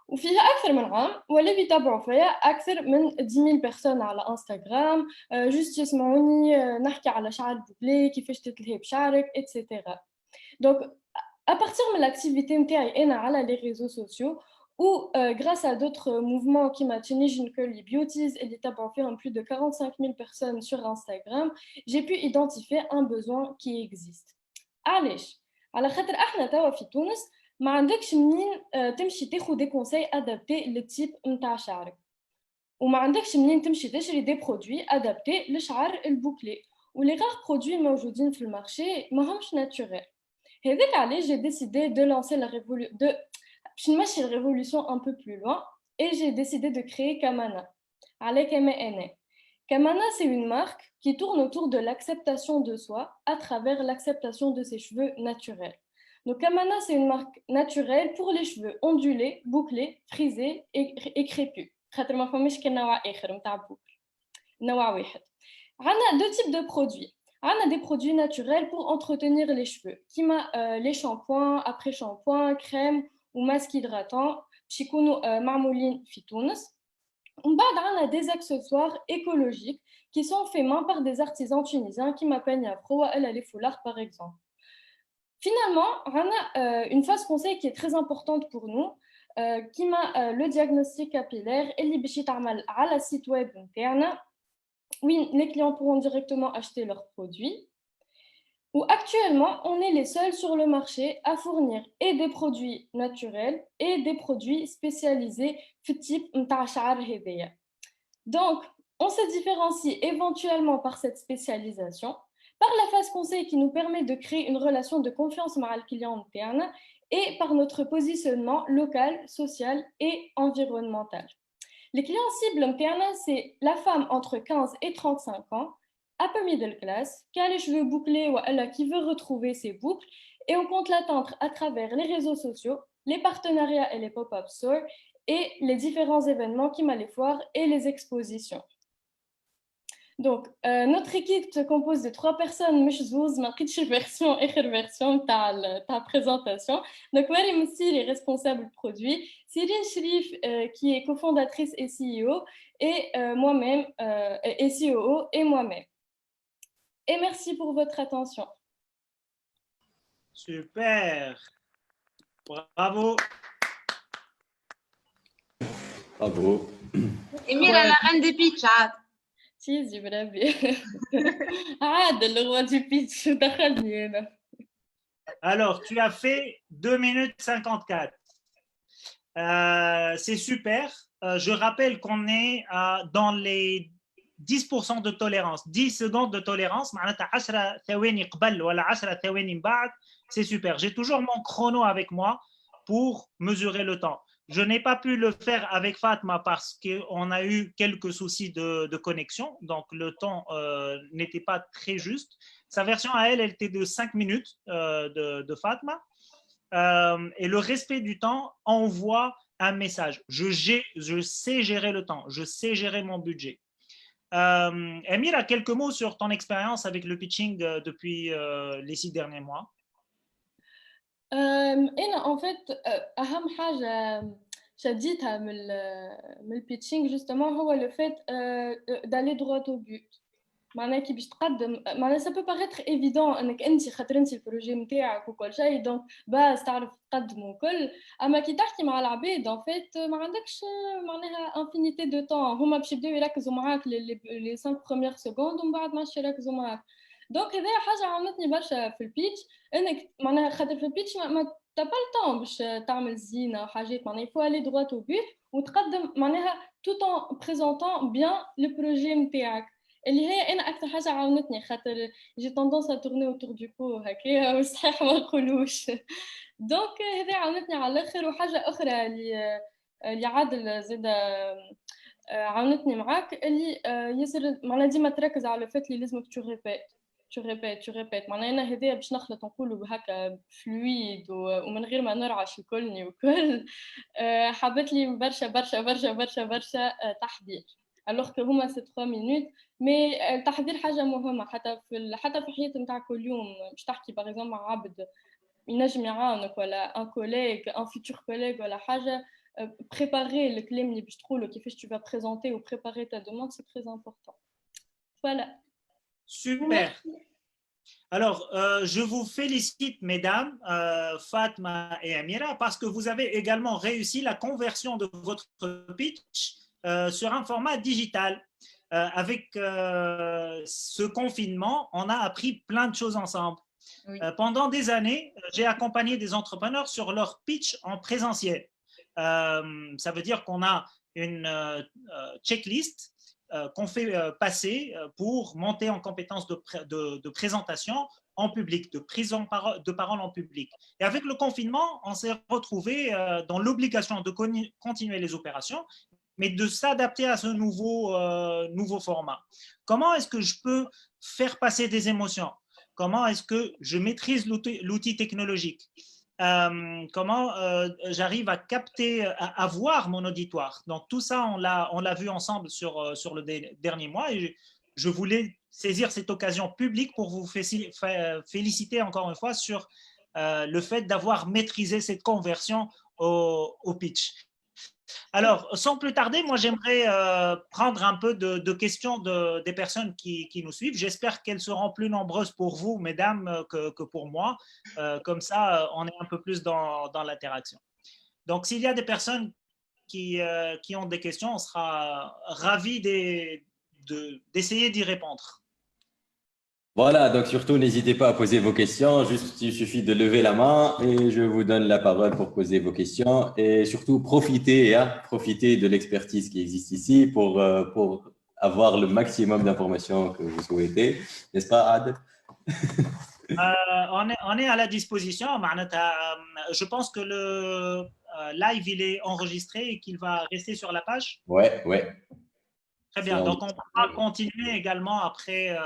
وفيها أكثر من عام ولا بيتابعوا فيا أكثر من 10,000 بيرسون على انستغرام. جوست يسمعوني نحكي على شعر بوكلي، كيفاش تتلهي بشعرك اتسيتيرا. دونك à partir de l'activité نتاعي على les réseaux sociaux ou grâce à d'autres mouvements qui m'attirent que les beauties et les tabacs plus de 45 000 personnes sur Instagram, j'ai pu identifier un besoin qui existe. علاش؟ على خاطر احنا توا في تونس ما عندكش منين تمشي تاخذ دي كونساي ادابتي للتيب نتاع شعرك، وما عندكش منين تمشي تشري دي برودوي ادابتي لشعر البوكلي، ولي غار برودوي موجودين في المارشي ماهمش ناتوريل. هذاك علاش j'ai décidé de lancer la باش نمشي الريفولوشن un peu plus loin et j'ai décidé de créer Kamana. على كما Kamana, c'est une marque qui tourne autour de l'acceptation de soi à travers l'acceptation de ses cheveux naturels. Donc Kamana, c'est une marque naturelle pour les cheveux ondulés, bouclés, frisés et crépus. خاطر ما فماش كان نوع آخر نتاع بوكل، نوع واحد. عندنا deux types de produits. On a des produits naturels pour entretenir les cheveux, qui m'a les shampoings, après-shampoing, crème ou masque hydratant, chikounou marmouline fitounes. On a des accessoires écologiques qui sont faits main par des artisans tunisiens qui m'appellent Afro et les foulards par exemple. Finalement, on a une phase conseil qui est très importante pour nous, qui m'a le diagnostic capillaire et l'ibishit amal à la site web interne. Oui, les clients pourront directement acheter leurs produits. Ou actuellement, on est les seuls sur le marché à fournir et des produits naturels et des produits spécialisés type نتاع شعر هذايا. Donc, on se différencie éventuellement par cette spécialisation, par la phase conseil qui nous permet de créer une relation de confiance avec le client interne et par notre positionnement local, social et environnemental. Les clients cibles, c'est la femme entre 15 et 35 ans, upper middle class, qui a les cheveux bouclés ou qui veut retrouver ses boucles, et on compte l'atteindre à travers les réseaux sociaux, les partenariats et les pop-up stores, et les différents événements qui m'a les foires et les expositions. Donc, notre équipe se compose de 3 personnes, مش زوز ما لقيتش version آخر version تاع présentation. Donc, Mariam Moussili est responsable produit, Cyrine Sherif qui est cofondatrice et CEO et moi-même et COO et moi-même. Et merci pour votre attention. Super. Bravo. Bravo. Emira, la reine des pitchs. تيزي بربي عادل le roi du pitch دخلني هنا. Alors, tu as fait 2 minutes 54. C'est super. Je rappelle qu'on est dans les 10% de tolérance. 10 secondes de tolérance. معناتها 10 ثواني قبل ولا 10 ثواني من بعد. C'est super. J'ai toujours mon chrono avec moi pour mesurer le temps. Je n'ai pas pu le faire avec Fatma parce qu'on a eu quelques soucis de connexion, donc le temps n'était pas très juste. Sa version à elle, elle était de 5 minutes de Fatma. Et le respect du temps envoie un message. Je sais gérer le temps, je sais gérer mon budget. Amira, quelques mots sur ton expérience avec le pitching depuis les 6 derniers mois. انا en fait اهم حاجه شديتها من البيتشينغ جوستومون هو لو فيت دالي droit au but. معناها كي باش تقدم معناها ça peut paraître évident انك انت خاطر انت البروجي نتاعك وكل شيء دونك باس تعرف تقدم وكل، اما كي تحكي مع العباد ان فيت ما عندكش معناها انفينيتي دو طون، هما باش يبداو يركزوا معاك لي 5 بروميير سكوند ومن بعد ما عادش يركزوا معاك. دونك هذا حاجه عاونتني برشا في البيتش، انك معناها خاطر في البيتش ما t'as pas le temps باش تعمل زينه وحاجات، معناها يفو aller droit au but وتقدم معناها tout en présentant bien le projet نتاعك اللي هي انا اكثر حاجه عاونتني، خاطر جي توندونس ا تورني اوتور دو بو هكا وصحيح ما نقولوش. دونك هذا عاونتني على الاخر. وحاجه اخرى اللي عادل زاد عاونتني معاك اللي ياسر معناها ديما تركز على الفات اللي لازمك tu répètes معناها انا هذايا باش نخلط نقولوا هكا فلويد ومن غير ما نرعش الكلني وكل حبت لي برشا برشا برشا برشا برشا تحضير. alors que هما سي 3 minutes مي التحضير حاجه مهمه حتى في حياه نتاع كل يوم. باش تحكي باغ اكزومبل مع عبد ينجم يعاونك ولا ان كوليج ان فيتور كوليج ولا حاجه، préparer le claim اللي باش تقوله كيفاش tu vas présenter ou préparer ta demande, c'est très important. Voilà. Super. Alors, je vous félicite, mesdames, Fatma et Amira, parce que vous avez également réussi la conversion de votre pitch sur un format digital. Avec ce confinement, on a appris plein de choses ensemble. Oui. Pendant des années, j'ai accompagné des entrepreneurs sur leur pitch en présentiel. Ça veut dire qu'on a une checklist qu'on fait passer pour monter en compétence de présentation en public, de prise de parole en public. Et avec le confinement, on s'est retrouvé dans l'obligation de continuer les opérations, mais de s'adapter à ce nouveau format. Comment est-ce que je peux faire passer des émotions? Comment est-ce que je maîtrise l'outil technologique? Comment j'arrive à capter, à voir mon auditoire. Donc tout ça, on l'a vu ensemble sur le dernier mois et je voulais saisir cette occasion publique pour vous féliciter encore une fois sur le fait d'avoir maîtrisé cette conversion au pitch. Alors, sans plus tarder, moi j'aimerais prendre un peu de questions des personnes qui nous suivent. J'espère qu'elles seront plus nombreuses pour vous, mesdames, que pour moi. Comme ça, on est un peu plus dans l'interaction. Donc, s'il y a des personnes qui ont des questions, on sera ravis d'essayer d'y répondre. Voilà, donc surtout n'hésitez pas à poser vos questions, juste il suffit de lever la main et je vous donne la parole pour poser vos questions et surtout profitez de l'expertise qui existe ici pour avoir le maximum d'informations que vous souhaitez, n'est-ce pas Ad? On est à la disposition. Je pense que le live il est enregistré et qu'il va rester sur la page. Ouais, ouais. Très bien. Donc, on pourra continuer également après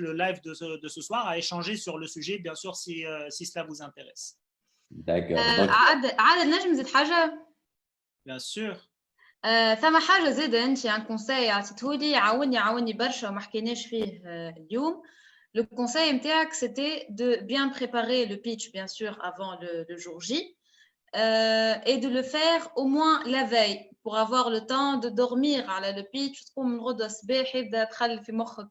le live de ce soir à échanger sur le sujet, bien sûr, si cela vous intéresse. D'accord. عادل نجم نزيد حاجة؟ Bien sûr. ثم حاجة زادة أنت un conseil عطيتهولي يعاوني برشا وما حكيناش فيه اليوم. Le conseil نتاعك c'était de bien préparer le pitch bien sûr avant le jour J et de le faire au moins la veille pour avoir le temps de dormir على le pitch تقوم من غدوة الصباح يبدا تخلي في مخك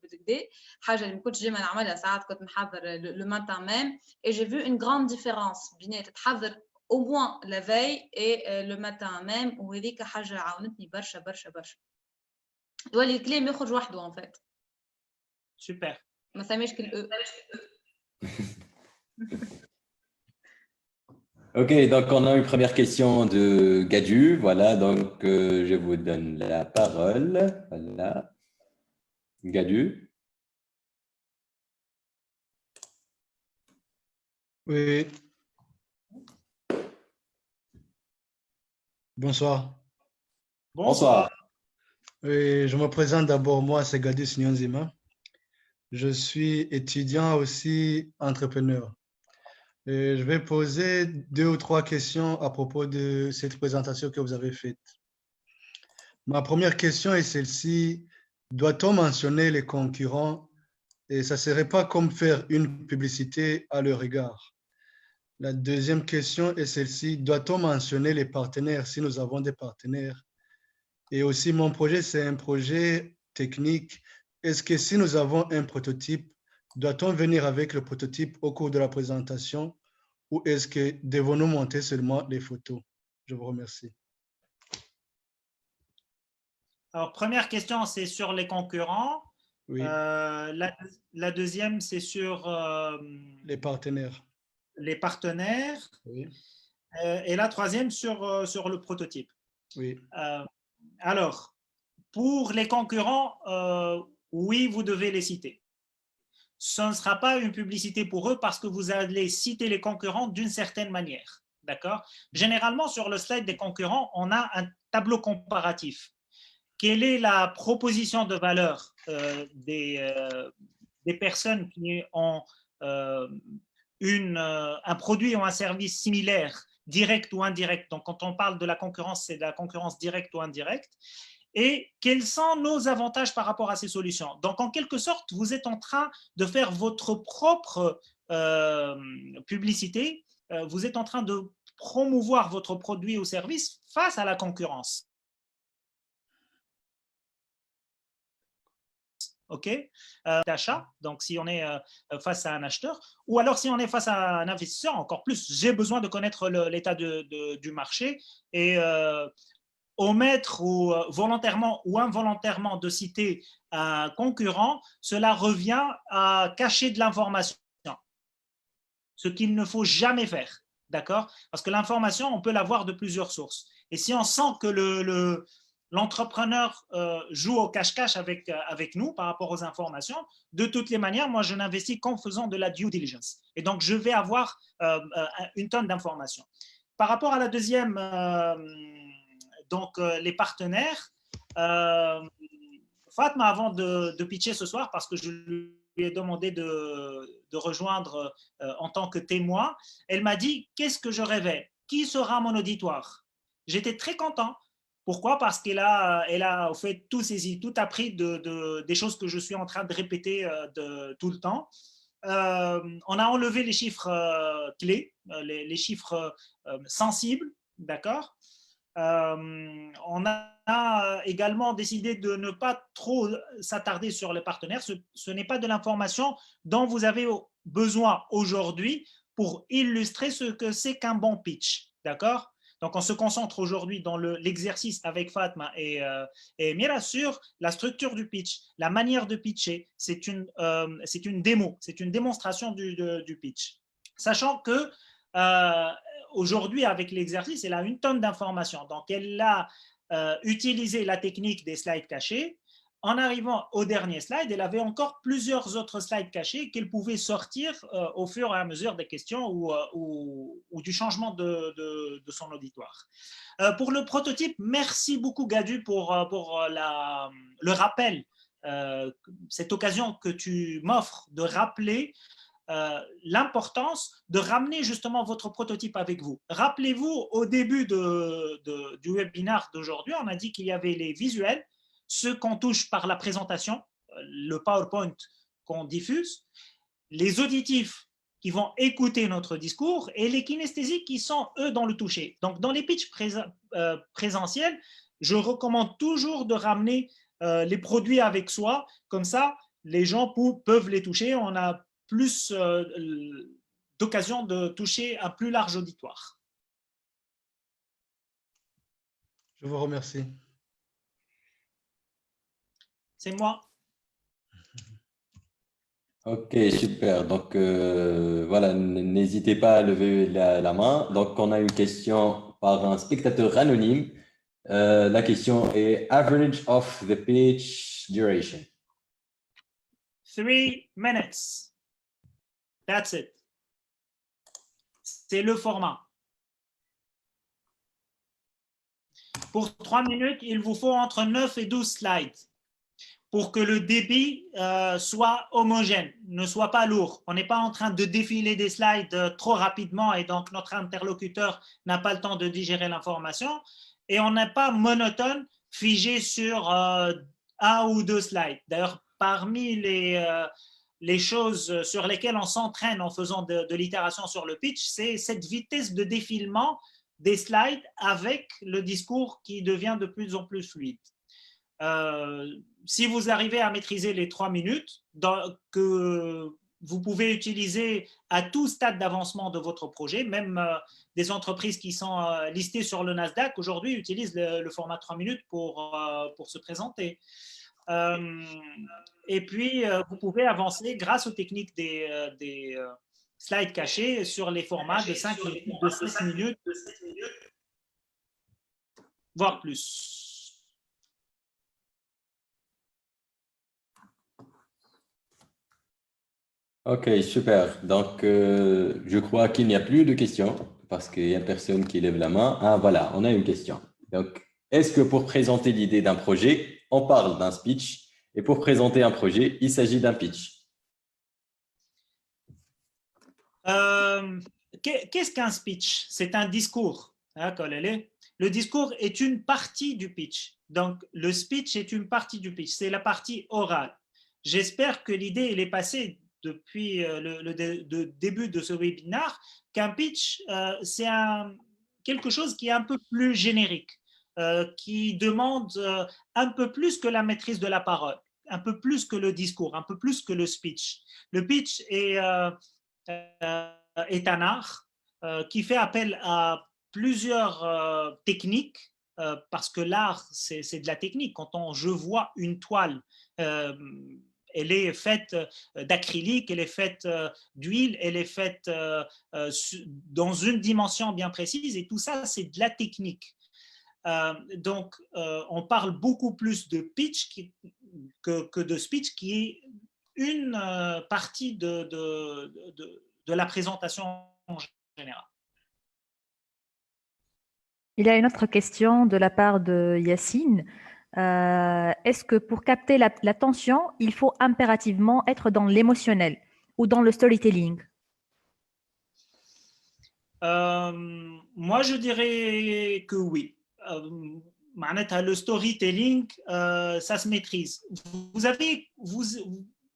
بالكدا حاجة اللي ما كنتش ديما نعملها ساعات كنت نحضر le matin même et j'ai vu une grande différence بين تحضر au moins la veille et le matin même وهذيك حاجة عاونتني برشا برشا برشا تولي الكلام يخرج وحده en fait. Super. ما ساميش كل Ok, donc on a une première question de Gadu. Voilà, donc je vous donne la parole. Voilà. Gadu. Oui, bonsoir. Bonsoir. Oui, je me présente d'abord, moi, c'est Gadis Nyonzima. Je suis étudiant aussi entrepreneur. Et je vais poser 2 ou 3 questions à propos de cette présentation que vous avez faite. Ma première question est celle-ci. Doit-on mentionner les concurrents? Et ça ne serait pas comme faire une publicité à leur égard. La deuxième question est celle-ci. Doit-on mentionner les partenaires si nous avons des partenaires? Et aussi, mon projet, c'est un projet technique. Est-ce que si nous avons un prototype, doit-on venir avec le prototype au cours de la présentation ou est-ce que devons-nous monter seulement les photos? Je vous remercie. Alors, première question, c'est sur les concurrents. Oui. La deuxième, c'est sur les partenaires. Les partenaires. Oui. Et la troisième, sur le prototype. Oui. Alors, pour les concurrents, oui, vous devez les citer. Ce ne sera pas une publicité pour eux parce que vous allez citer les concurrents d'une certaine manière. D'accord? Généralement, sur le slide des concurrents, on a un tableau comparatif. Quelle est la proposition de valeur des personnes qui ont un produit ou un service similaire, direct ou indirect? Donc, quand on parle de la concurrence, c'est de la concurrence directe ou indirecte. Et quels sont nos avantages par rapport à ces solutions? Donc, en quelque sorte, vous êtes en train de faire votre propre publicité. Vous êtes en train de promouvoir votre produit ou service face à la concurrence. OK, d'achat, donc si on est face à un acheteur, ou alors si on est face à un investisseur, encore plus, j'ai besoin de connaître l'état du marché et omettre ou volontairement ou involontairement de citer un concurrent, cela revient à cacher de l'information, ce qu'il ne faut jamais faire, d'accord? Parce que l'information, on peut l'avoir de plusieurs sources. Et si on sent que l'entrepreneur joue au cache-cache avec nous par rapport aux informations, de toutes les manières, moi, je n'investis qu'en faisant de la due diligence. Et donc, je vais avoir une tonne d'informations. Par rapport à la deuxième, donc les partenaires, Fatma, avant de pitcher ce soir, parce que je lui ai demandé de rejoindre en tant que témoin, elle m'a dit, qu'est-ce que je révèle? Qui sera mon auditoire? J'étais très content. Pourquoi? Parce qu'elle a fait tout appris des choses que je suis en train de répéter tout le temps. On a enlevé les chiffres clés, les chiffres sensibles, d'accord? On a également décidé de ne pas trop s'attarder sur les partenaires. Ce n'est pas de l'information dont vous avez besoin aujourd'hui pour illustrer ce que c'est qu'un bon pitch, d'accord? Donc, on se concentre aujourd'hui dans l'exercice avec Fatma et Mira sur la structure du pitch, la manière de pitcher. C'est une démo, c'est une démonstration du pitch. Sachant que aujourd'hui, avec l'exercice, elle a une tonne d'informations. Donc, elle a utilisé la technique des slides cachés en arrivant au dernier slide, elle avait encore plusieurs autres slides cachés qu'elle pouvait sortir au fur et à mesure des questions ou du changement de son auditoire. Pour le prototype, merci beaucoup Gadu pour le rappel, cette occasion que tu m'offres de rappeler l'importance de ramener justement votre prototype avec vous. Rappelez-vous, au début du webinaire d'aujourd'hui, on a dit qu'il y avait les visuels, ceux qu'on touche par la présentation, le PowerPoint qu'on diffuse, les auditifs qui vont écouter notre discours et les kinesthésiques qui sont, eux, dans le toucher. Donc, dans les pitchs présentiels, je recommande toujours de ramener les produits avec soi. Comme ça, les gens peuvent les toucher. On a plus d'occasion de toucher un plus large auditoire. Je vous remercie. C'est moi. Ok, super. Donc, voilà, n'hésitez pas à lever la main. Donc, on a une question par un spectateur anonyme. La question est average of the pitch duration. 3 minutes. That's it. C'est le format. Pour 3 minutes, il vous faut entre 9 et 12 slides pour que le débit soit homogène, ne soit pas lourd. On n'est pas en train de défiler des slides trop rapidement et donc notre interlocuteur n'a pas le temps de digérer l'information. Et on n'est pas monotone, figé sur 1 ou 2 slides. D'ailleurs, parmi les choses sur lesquelles on s'entraîne en faisant de l'itération sur le pitch, c'est cette vitesse de défilement des slides avec le discours qui devient de plus en plus fluide. Si vous arrivez à maîtriser les 3 minutes, que vous pouvez utiliser à tout stade d'avancement de votre projet, même des entreprises qui sont listées sur le Nasdaq aujourd'hui utilisent le format 3 minutes pour se présenter. Et puis, vous pouvez avancer grâce aux techniques des slides cachés sur les formats de 5 minutes, de 6 minutes, voire plus. Ok, super. Donc, je crois qu'il n'y a plus de questions parce qu'il n'y a personne qui lève la main. Ah, voilà, on a une question. Donc, est-ce que pour présenter l'idée d'un projet, on parle d'un speech et pour présenter un projet, il s'agit d'un pitch? Qu'est-ce qu'un speech? C'est un discours. Le discours est une partie du pitch. Donc, le speech est une partie du pitch. C'est la partie orale. J'espère que l'idée elle est passée depuis le début de ce webinaire qu'un pitch, c'est quelque chose qui est un peu plus générique, qui demande un peu plus que la maîtrise de la parole, un peu plus que le discours, un peu plus que le speech. Le pitch est un art qui fait appel à plusieurs techniques, parce que l'art, c'est de la technique. Quand je vois une toile, elle est faite d'acrylique, elle est faite d'huile, elle est faite dans une dimension bien précise, et tout ça, c'est de la technique. Donc, on parle beaucoup plus de pitch que de speech, qui est une partie de la présentation en général. Il y a une autre question de la part de Yacine. Est-ce que pour capter l'attention, il faut impérativement être dans l'émotionnel ou dans le storytelling? Moi, je dirais que oui. Le storytelling, ça se maîtrise. Vous avez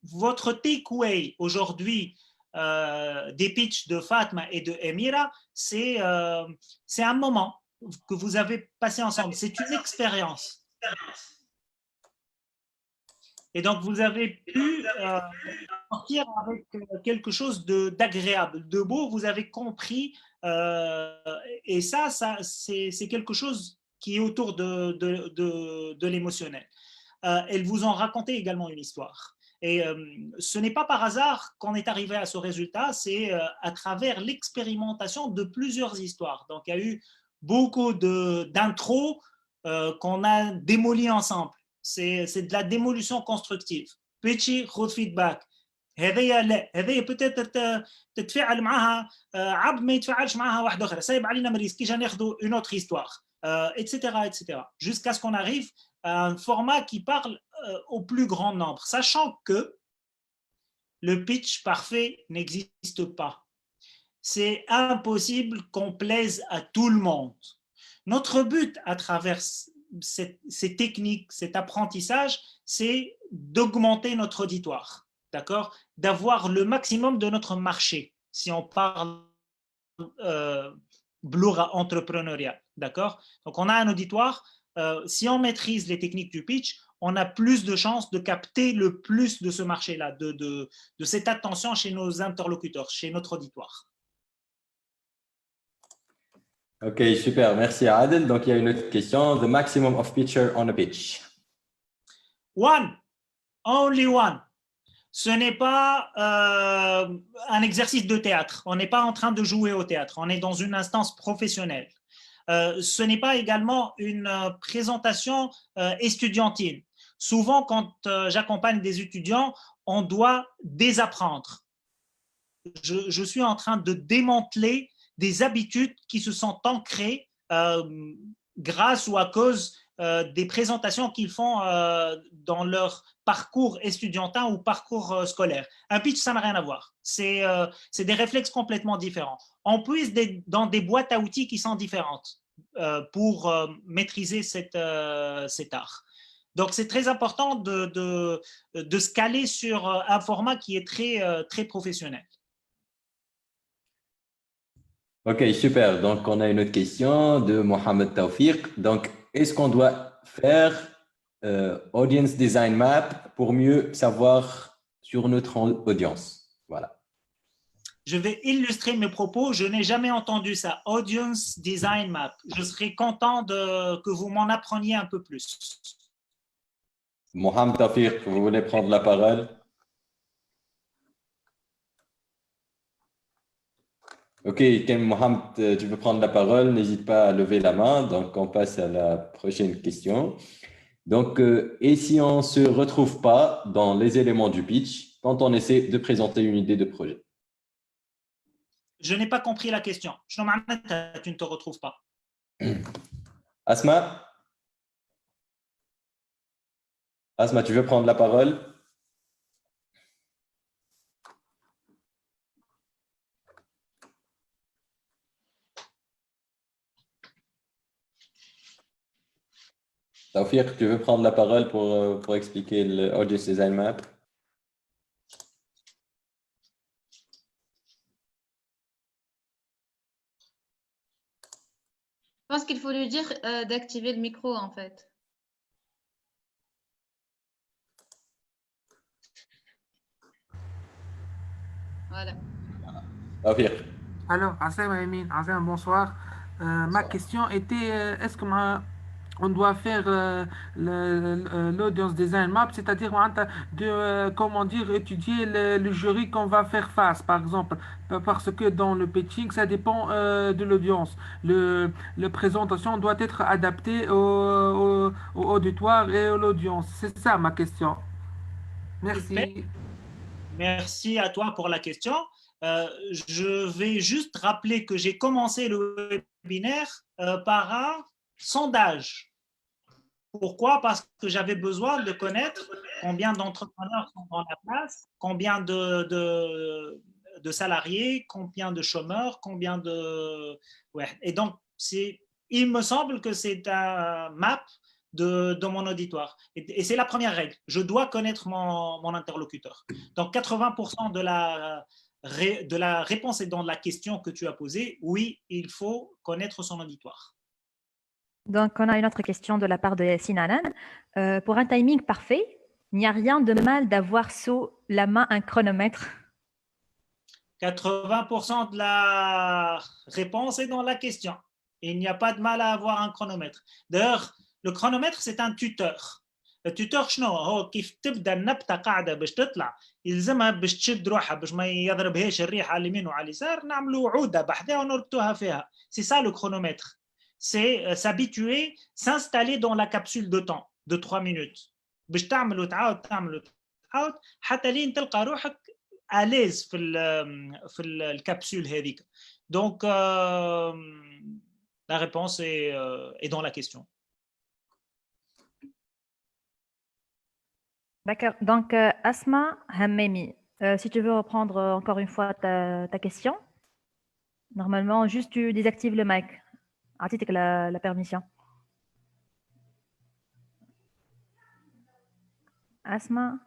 votre takeaway aujourd'hui des pitchs de Fatma et de Emira, c'est un moment que vous avez passé ensemble. C'est une expérience. Et donc, vous avez pu sortir avec quelque chose d'agréable, de beau. Vous avez compris. Et ça c'est quelque chose qui est autour de l'émotionnel. Elles vous ont raconté également une histoire. Et ce n'est pas par hasard qu'on est arrivé à ce résultat, c'est à travers l'expérimentation de plusieurs histoires. Donc, il y a eu beaucoup d'intros qu'on a démolies ensemble. c'est de la démolution constructive. Pitchy, خذ feedback. هذه peut-être تتفاعل معها عبد ما يتفاعلش معها واحد اخرى صايب علينا مريض كي جا ناخذوا une autre histoire etc jusqu'à ce qu'on arrive à un format qui parle au plus grand nombre, sachant que le pitch parfait n'existe pas. C'est impossible qu'on plaise à tout le monde. Notre but à travers ces techniques, cet apprentissage, c'est d'augmenter notre auditoire, d'accord, d'avoir le maximum de notre marché, si on parle Blura entrepreneuriat, d'accord. Donc on a un auditoire, si on maîtrise les techniques du pitch, on a plus de chances de capter le plus de ce marché-là, de cette attention chez nos interlocuteurs, chez notre auditoire. Ok, super, merci Adel. Donc il y a une autre question. The maximum of pitcher on a pitch. One, only one. Ce n'est pas un exercice de théâtre. On n'est pas en train de jouer au théâtre. On est dans une instance professionnelle. Ce n'est pas également une présentation estudiantine. Souvent, quand j'accompagne des étudiants, on doit désapprendre. Je suis en train de démanteler des habitudes qui se sont ancrées grâce ou à cause des présentations qu'ils font dans leur parcours estudiantin ou parcours scolaire. Un pitch, ça n'a rien à voir. C'est des réflexes complètement différents. On puise dans des boîtes à outils qui sont différentes pour maîtriser cet art. Donc, c'est très important de se caler sur un format qui est très professionnel. Ok, super. Donc, on a une autre question de Mohamed Tawfiq. Donc, est-ce qu'on doit faire audience design map pour mieux savoir sur notre audience? Voilà. Je vais illustrer mes propos. Je n'ai jamais entendu ça. Audience design map. Je serais content que vous m'en appreniez un peu plus. Mohamed Tawfiq, vous voulez prendre la parole? Ok, Mohamed, tu veux prendre la parole, n'hésite pas à lever la main. Donc, on passe à la prochaine question. Donc, et si on ne se retrouve pas dans les éléments du pitch quand on essaie de présenter une idée de projet? Je n'ai pas compris la question. Tu ne te retrouves pas. Asma? Asma, tu veux prendre la parole? Tawfiq, tu veux prendre la parole pour expliquer le Audience Design Map? Je pense qu'il faut lui dire d'activer le micro, en fait. Voilà. Tawfiq. Alors, Azem, bonsoir. Ma question était, est-ce qu'on doit faire l'audience design map, c'est-à-dire comment dire, étudier le jury qu'on va faire face, par exemple, parce que dans le pitching, ça dépend de l'audience. La présentation doit être adaptée au auditoire et à l'audience. C'est ça ma question. Merci. Merci à toi pour la question. Je vais juste rappeler que j'ai commencé le webinaire par un sondage. Pourquoi? Parce que j'avais besoin de connaître combien d'entrepreneurs sont dans la place, combien de salariés, combien de chômeurs, combien de… Ouais. Et donc, il me semble que c'est un map de mon auditoire. Et c'est la première règle. Je dois connaître mon interlocuteur. Donc, 80% de la réponse est dans la question que tu as posée. Oui, il faut connaître son auditoire. Donc, on a une autre question de la part de Sinanan. Pour un timing parfait, il n'y a rien de mal d'avoir sous la main un chronomètre. 80% de la réponse est dans la question. Il n'y a pas de mal à avoir un chronomètre. D'ailleurs, le chronomètre, c'est un tuteur. التوتور شنو هو كيف تبدا النبته قاعده باش تطلع يلزمها باش تشد روحها باش ما يضربهاش الريح على اليمين وعلى اليسار نعملوا عوده بحذاها ونربطوها فيها. C'est ça le chronomètre. C'est s'habituer, s'installer dans la capsule de temps de 3 minutes. باش تعمل وتعاود تعمل وتعاود حتى لين تلقى روحك أليز في الكبسول هذيك. Donc la réponse est dans la question. D'accord. Donc, Asma Hammemi, si tu veux reprendre encore une fois ta question, normalement, juste tu désactives le mic. Arrête la permission. Asma.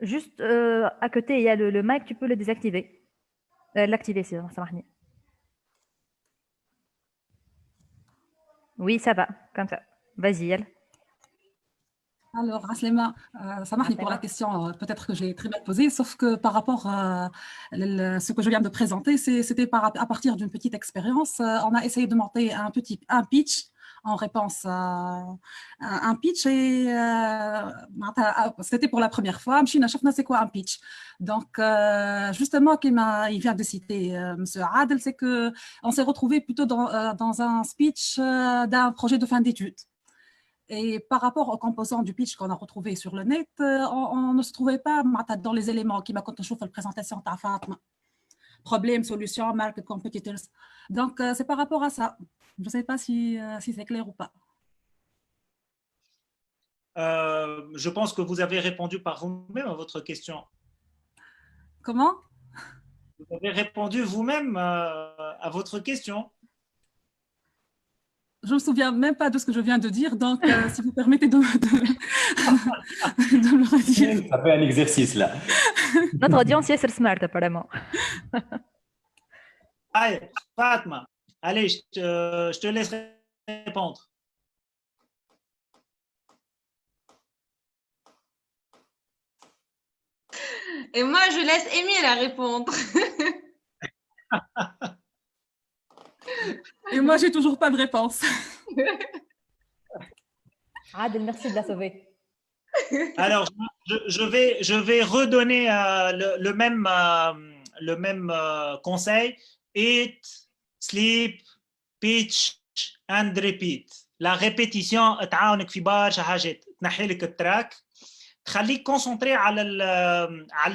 Juste à côté, il y a le mic, tu peux le désactiver. L'activer, c'est ça marche. Oui, ça va, comme ça. Vas-y, elle. Alors, Aslema, ça marche pour la question, peut-être que j'ai très mal posée, sauf que par rapport à ce que je viens de présenter, c'était à partir d'une petite expérience. On a essayé de monter un pitch en réponse à un pitch et c'était pour la première fois. C'est quoi un pitch? Donc, justement, il vient de citer M. Adel, c'est qu'on s'est retrouvé plutôt dans un speech d'un projet de fin d'études. Et par rapport aux composants du pitch qu'on a retrouvé sur le net, on ne se trouvait pas dans les éléments qui m'a content la présentation de Fatma. Problème, solution, market, competitors. Donc, c'est par rapport à ça. Je ne sais pas si c'est clair ou pas. Je pense que vous avez répondu par vous-même à votre question. Comment? Vous avez répondu vous-même à votre question. Je ne me souviens même pas de ce que je viens de dire, donc si vous permettez de me le redire. Ça fait un exercice là. Notre audience est smart apparemment. Allez, Fatma, allez, je te laisse répondre. Et moi, je laisse Émile à répondre. Et moi, j'ai toujours pas de réponse. Adel, merci de la sauver. Alors, je vais redonner le même conseil. Eat, sleep, pitch and repeat. La répétition تعاونك في برشا حاجات، تنحي لك التراك، تخليك concentré على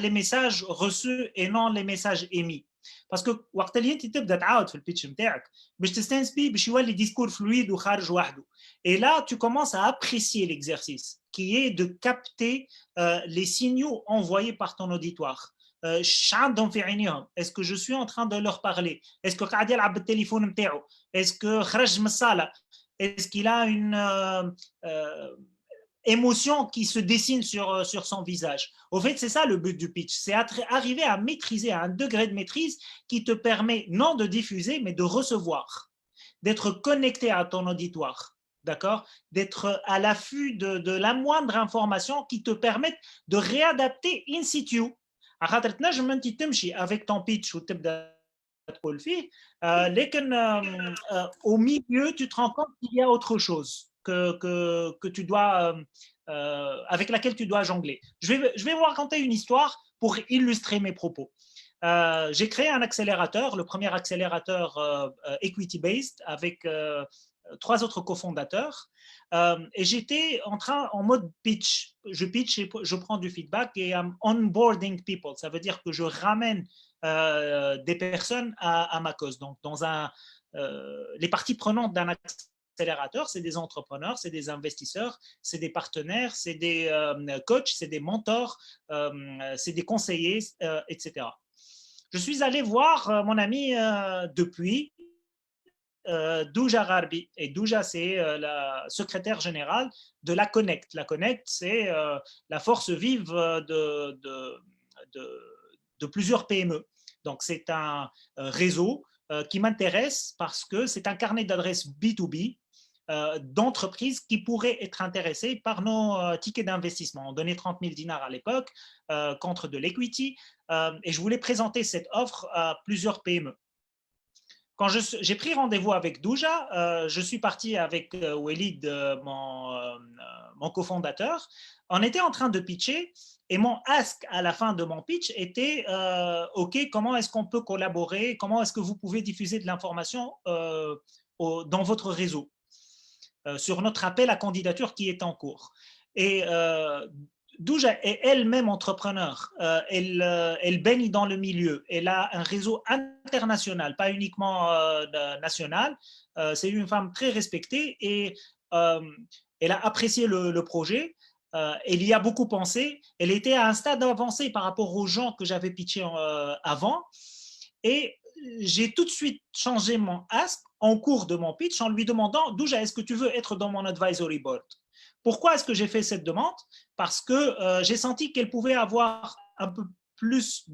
les messages reçus et non les messages émis. باسكو وقت اللي انت تبدا تعاود في البيتش نتاعك باش تستانس بيه باش يولي ديسكور فلويد وخارج وحده. Et là, tu commences à apprécier l'exercice qui est de capter les signaux envoyés par ton auditoire. Est-ce que je suis en train de leur parler? Est-ce que قاعد يلعب بالتليفون نتاعو? Est-ce que خرج من الصالة? Est-ce qu'il a une émotion qui se dessine sur son visage? Au fait, c'est ça le but du pitch, c'est arriver à maîtriser à un degré de maîtrise qui te permet non de diffuser, mais de recevoir, d'être connecté à ton auditoire, d'accord? D'être à l'affût de la moindre information qui te permette de réadapter in situ. Avec ton pitch ou au milieu, tu te rends compte qu'il y a autre chose que tu dois, avec laquelle tu dois jongler. Je vais vous raconter une histoire pour illustrer mes propos. J'ai créé un accélérateur, le premier accélérateur equity-based avec 3 autres cofondateurs. Et j'étais en mode pitch. Je pitch et je prends du feedback et I'm onboarding people. Ça veut dire que je ramène des personnes à ma cause. Donc, les parties prenantes d'un accélérateur, c'est des entrepreneurs, c'est des investisseurs, c'est des partenaires, c'est des coachs, c'est des mentors, c'est des conseillers, etc. Je suis allé voir mon ami depuis Douja Gharbi. Et Douja, c'est la secrétaire générale de la Connect. La Connect, c'est la force vive de plusieurs PME. Donc, c'est un réseau qui m'intéresse parce que c'est un carnet d'adresses B2B d'entreprises qui pourraient être intéressées par nos tickets d'investissement. On donnait 30 000 dinars à l'époque contre de l'equity et je voulais présenter cette offre à plusieurs PME. quand j'ai pris rendez-vous avec Douja, je suis parti avec Walid, mon cofondateur. On était en train de pitcher et mon ask à la fin de mon pitch était OK, comment est-ce qu'on peut collaborer? Comment est-ce que vous pouvez diffuser de l'information dans votre réseau sur notre appel à candidature qui est en cours? Et Douja est elle-même entrepreneur. Elle baigne dans le milieu. Elle a un réseau international, pas uniquement national. C'est une femme très respectée et elle a apprécié le projet. Elle y a beaucoup pensé. Elle était à un stade avancé par rapport aux gens que j'avais pitché avant. Et j'ai tout de suite changé mon ask en cours de mon pitch en lui demandant: Douja, est-ce que tu veux être dans mon advisory board? Pourquoi est-ce que j'ai fait cette demande? Parce que j'ai senti qu'elle pouvait avoir un peu plus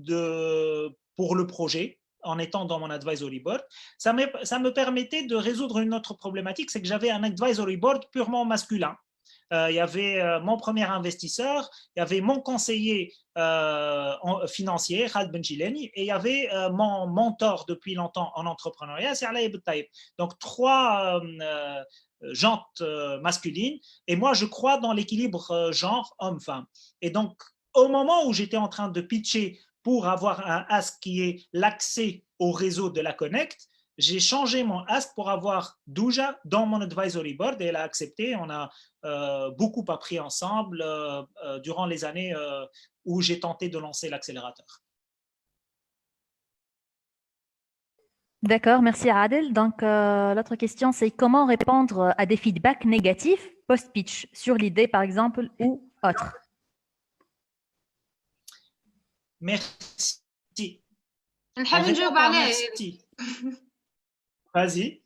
pour le projet en étant dans mon advisory board. Ça me permettait de résoudre une autre problématique, c'est que j'avais un advisory board purement masculin. Il y avait mon premier investisseur, il y avait mon conseiller financier, Khaled Benjilani, et il y avait mon mentor depuis longtemps en entrepreneuriat, c'est Alaï Boutaïb. Donc, 3 jantes masculines. Et moi, je crois dans l'équilibre genre homme-femme. Et donc, au moment où j'étais en train de pitcher pour avoir un ask qui est l'accès au réseau de la Connect, j'ai changé mon ask pour avoir Douja dans mon advisory board et elle a accepté. On a beaucoup appris ensemble durant les années où j'ai tenté de lancer l'accélérateur. D'accord, merci Adel. Donc, l'autre question, c'est comment répondre à des feedbacks négatifs post-pitch sur l'idée, par exemple, ou autre? Merci. نحب نجاوب عليه. Merci. Vas-y.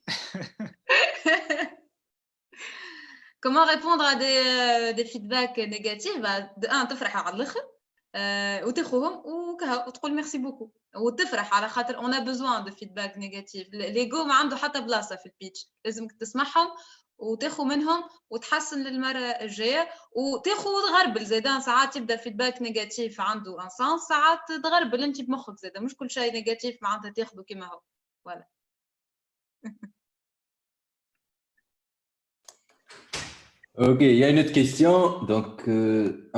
Comment répondre à des feedbacks négatifs? تفرح على الآخر وتاخذهم وتقول ميرسي بوكو وتفرح على خاطر on a besoin de feedback négatif. ليجو ما عنده حتى بلاصة في البيتش، لازمك تسمعهم وتاخذ منهم وتحسن للمرة الجاية وتاخذ وتغربل زيدان. ساعات يبدا فيدباك نيجاتيف عنده ان سانس، ساعات تغربل انت بمخك زيدان، مش كل شيء نيجاتيف معناتها تاخذه كما هو. فوالا. Ok, il y a une autre question, donc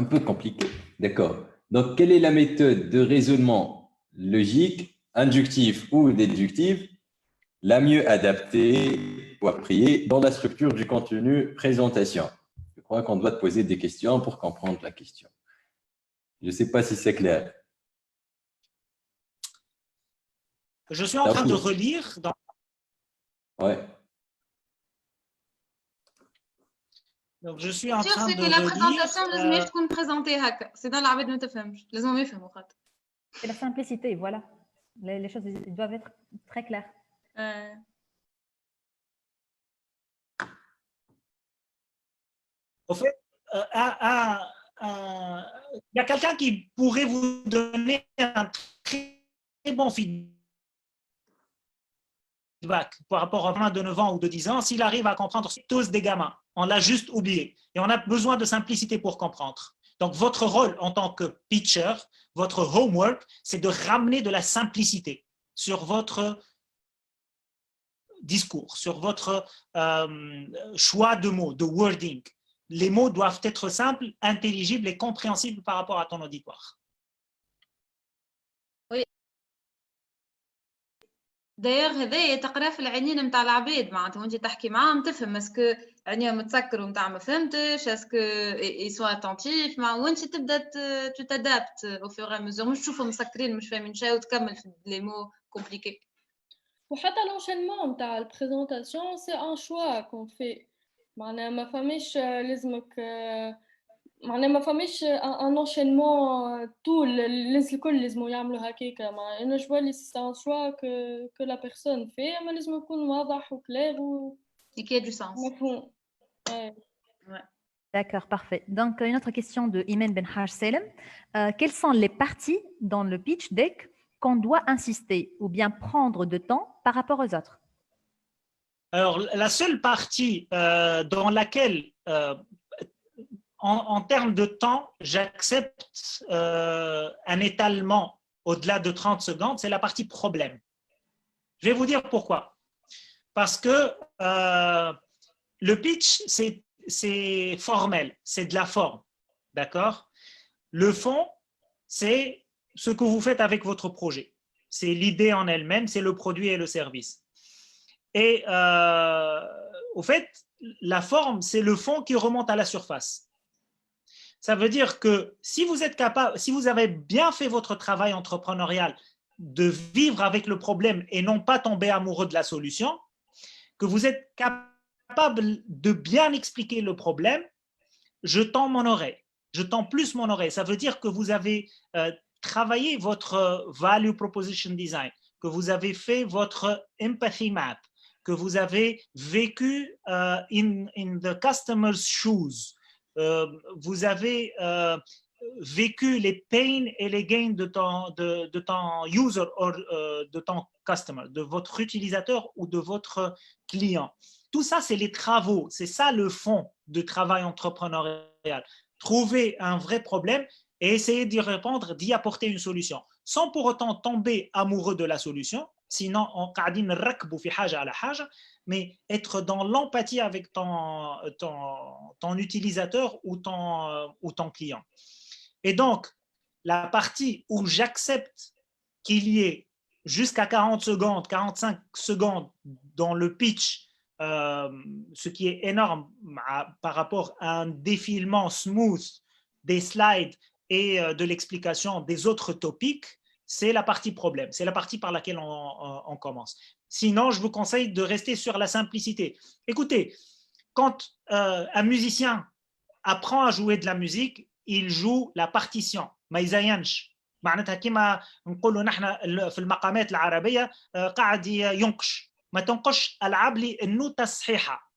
un peu compliquée. D'accord. Donc, quelle est la méthode de raisonnement logique, inductif ou déductif la mieux adaptée ou appropriée dans la structure du contenu présentation? Je crois qu'on doit te poser des questions pour comprendre la question. Je ne sais pas si c'est clair. Je suis en train de relire. Ouais. Donc, je suis en train de relire. La présentation لازم تكون présentée هكا. C'est dans العباد ما تفهمش. لازم يفهموا خاطر. C'est la simplicité, voilà. Les choses doivent être très claires. Au fait, il y a quelqu'un qui pourrait vous donner un très bon feedback par rapport à un de 9 ans ou de 10 ans, s'il arrive à comprendre tous des gamins. On l'a juste oublié. Et on a besoin de simplicité pour comprendre. Donc, votre rôle en tant que pitcher, votre homework, c'est de ramener de la simplicité sur votre discours, sur votre choix de mots, de wording. Les mots doivent être simples, intelligibles et compréhensibles par rapport à ton auditoire. Oui. D'ailleurs, هذا تقرا في العينين نتاع العباد، معناتها وانت تحكي معاهم تفهم اسكو عينيهم متسكر ونتاع ما فهمتش، اسكو يسوا اتونتيف مع وانت تبدا تتادابت او فور ا ميزور، مش تشوفهم مسكرين مش فاهمين شيء وتكمل في لي مو كومبليكي. وحتى l'enchaînement نتاع البريزونطاسيون سي ان شوا كون في، معناها ما فماش لازمك، معناها ما فماش ان انشينمون طول الناس الكل لازموا يعملوا هكاكا. مع انا جو لي سي ان شوا كو لا بيرسون في، اما لازم يكون واضح وكلير و qui a du sens. مفهوم. D'accord, parfait. Donc, une autre question de Imen Ben Haj Selem. Quelles sont les parties dans le pitch deck qu'on doit insister ou bien prendre de temps par rapport aux autres? Alors, la seule partie dans laquelle, en termes de temps, j'accepte un étalement au-delà de 30 secondes, c'est la partie problème. Je vais vous dire pourquoi. parce que le pitch, c'est formel, c'est de la forme, d'accord? Le fond, c'est ce que vous faites avec votre projet. C'est l'idée en elle-même, c'est le produit et le service. Et au fait, la forme, c'est le fond qui remonte à la surface. Ça veut dire que si vous êtes capable, si vous avez bien fait votre travail entrepreneurial, de vivre avec le problème et non pas tomber amoureux de la solution, que vous êtes capable de bien expliquer le problème, je tends mon oreille. Je tends plus mon oreille. Ça veut dire que vous avez travaillé votre value proposition design, que vous avez fait votre empathy map, que vous avez vécu in the customer's shoes. Vous avez vécu les pains et les gains de ton user ou de ton customer, de votre utilisateur ou de votre client. Tout ça, c'est les travaux. C'est ça le fond du travail entrepreneurial. Trouver un vrai problème et essayer d'y répondre, d'y apporter une solution, sans pour autant tomber amoureux de la solution, sinon on qa'adin rakbou fi haja ala haja, mais être dans l'empathie avec ton utilisateur ou ton client. Et donc, la partie où j'accepte qu'il y ait jusqu'à 40 secondes, 45 secondes dans le pitch, ce qui est énorme par rapport à un défilement smooth des slides et de l'explication des autres topics, c'est la partie problème, c'est la partie par laquelle on commence. Sinon, je vous conseille de rester sur la simplicité. Écoutez, quand un musicien apprend à jouer de la musique, il joue la partition. ما يزينش معناتها كما نقولوا نحن في المقامات العربية قاعد ينقش ما تنقش ألعب لي النوتة الصحيحة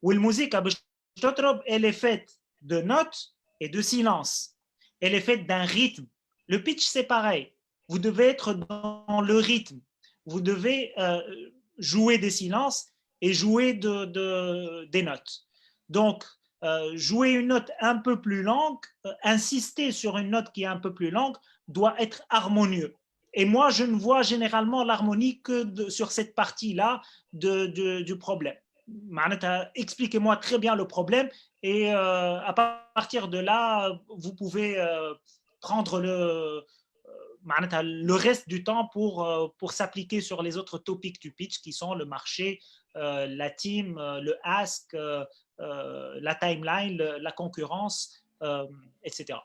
والموسيقى باش تطرب elle est faite de notes et de silence. Elle est faite d'un rythme. Le pitch, c'est pareil. Vous devez être dans le rythme. Vous devez jouer des silences et jouer des notes. Donc, jouer une note un peu plus longue, insister sur une note qui est un peu plus longue, doit être harmonieux. Et moi, je ne vois généralement l'harmonie que sur cette partie-là du problème. Expliquez-moi très bien le problème et à partir de là, vous pouvez prendre le reste du temps pour s'appliquer sur les autres topics du pitch qui sont le marché, la team, le ask, la timeline, la concurrence, etc.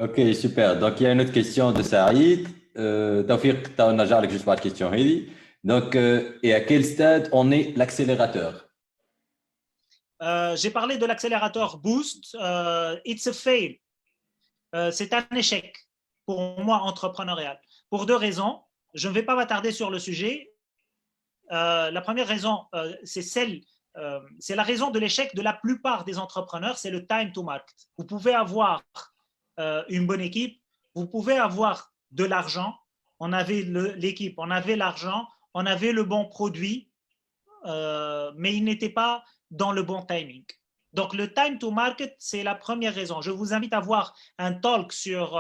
Ok, super. Donc, il y a une autre question de Saïd. Tawfiq, tu as juste pas de question. Donc, et à quel stade on est l'accélérateur? J'ai parlé de l'accélérateur Boost. It's a fail. C'est un échec pour moi entrepreneurial. Pour deux raisons. Je ne vais pas m'attarder sur le sujet. La première raison, c'est la raison de l'échec de la plupart des entrepreneurs, c'est le time to market. Vous pouvez avoir une bonne équipe, vous pouvez avoir de l'argent. On avait l'équipe, on avait l'argent, on avait le bon produit, mais il n'était pas dans le bon timing. Donc, le time to market, c'est la première raison. Je vous invite à voir un talk sur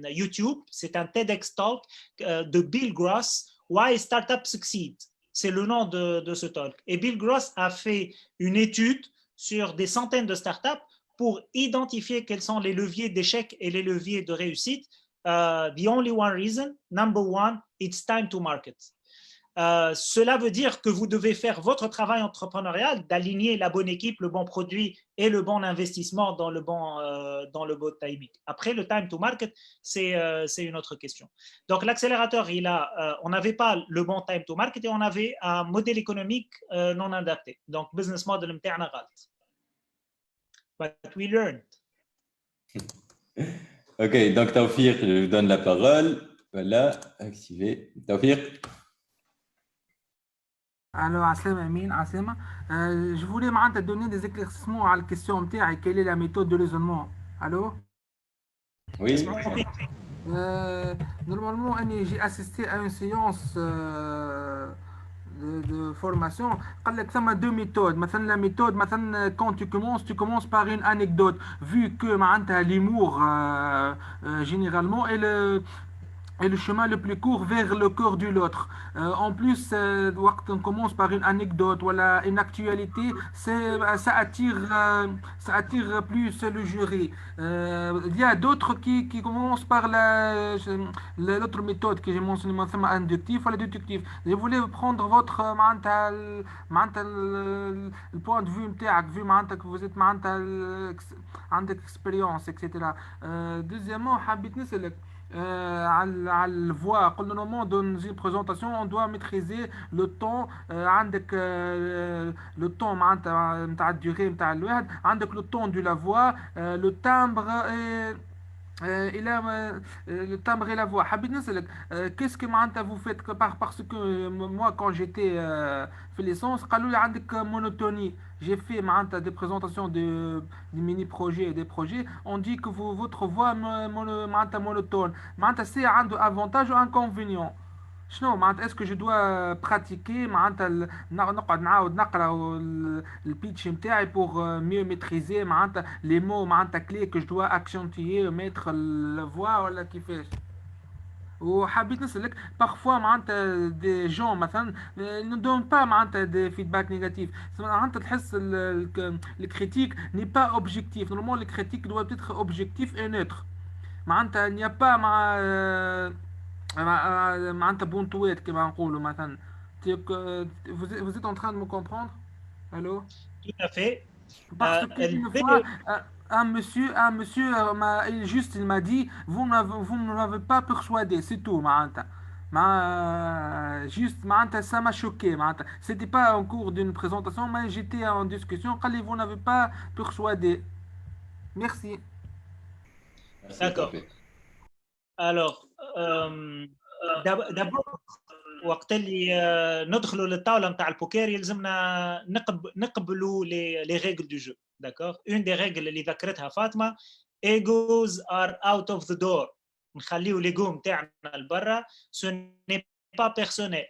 YouTube. C'est un TEDx talk de Bill Gross, Why Startups Succeed. C'est le nom de ce talk. Et Bill Gross a fait une étude sur des centaines de startups pour identifier quels sont les leviers d'échec et les leviers de réussite. The only one reason, number one, it's time to market. Cela veut dire que vous devez faire votre travail entrepreneurial, d'aligner la bonne équipe, le bon produit et le bon investissement dans le bon timing. Après, le time to market, c'est une autre question. Donc, l'accélérateur, on n'avait pas le bon time to market et on avait un modèle économique non adapté. Donc, business model متاعنا غلط. But we learned. Ok, donc Tawfiq, je vous donne la parole. Voilà, activé. Tawfiq. Alors, Aslema Amin, Aslema, je voulais te donner des éclaircissements à la question de quelle est la méthode de raisonnement. Allô? Oui. Normalement, j'ai assisté à une séance de formation. Il y a deux méthodes. La méthode, quand tu commences par une anecdote. Vu que l'humour, généralement, et le chemin le plus court vers le cœur de l'autre. En plus, quand on commence par une anecdote ou une actualité, ça attire plus le jury. Il y a d'autres qui commencent par l'autre méthode que j'ai mentionnée, inductif ou la déductif. Je voulais prendre votre le point de vue متاعك, vu que vous êtes عندك expérience, etc. Deuxièmement, حبيت نسألك على الفوا قلنا normalement dans une présentation on doit maîtriser le temps عندك le temps معناتها نتاع الدوري نتاع الواحد عندك le temps de la voix le timbre et le timbre et la voix حبيت نسألك qu'est-ce que معناتها vous faites parce que moi quand j'étais في l'essence قالوا لي عندك monotonie. J'ai fait des présentations de mini-projets et des projets. On dit que votre voix est monotone. C'est un avantage ou inconvénient. Est-ce que je dois pratiquer نقعد نعاود نقرا البيتش نتاعي pour mieux maîtriser les mots clés que je dois accentuer mettre la voix ولا كيفاش؟ وحبيت نسألك parfois des gens مثلا ne donnent pas des feedbacks négatifs. تحس le critique n'est pas objectif. Normalement le critique doit être objectif et neutre. il n'y a pas بونتوات كما نقولوا مثلا. Vous êtes en train de me comprendre? Allô? Tout à fait. Parce qu'une fois, un monsieur il m'a dit, vous ne m'avez pas persuadé, c'est tout, juste, ça m'a choqué, c'était pas en cours d'une présentation, mais j'étais en discussion, vous n'avez pas persuadé. Merci. D'accord. Alors, d'abord وقت اللي ندخلوا للطاوله نتاع البوكر يلزمنا نقبلوا les règles du jeu. D'accord. Une des règles اللي ذكرتها فاطمه egos are out of the door. نخليو ليغو نتاعنا لبرا. Ce n'est pas personnel.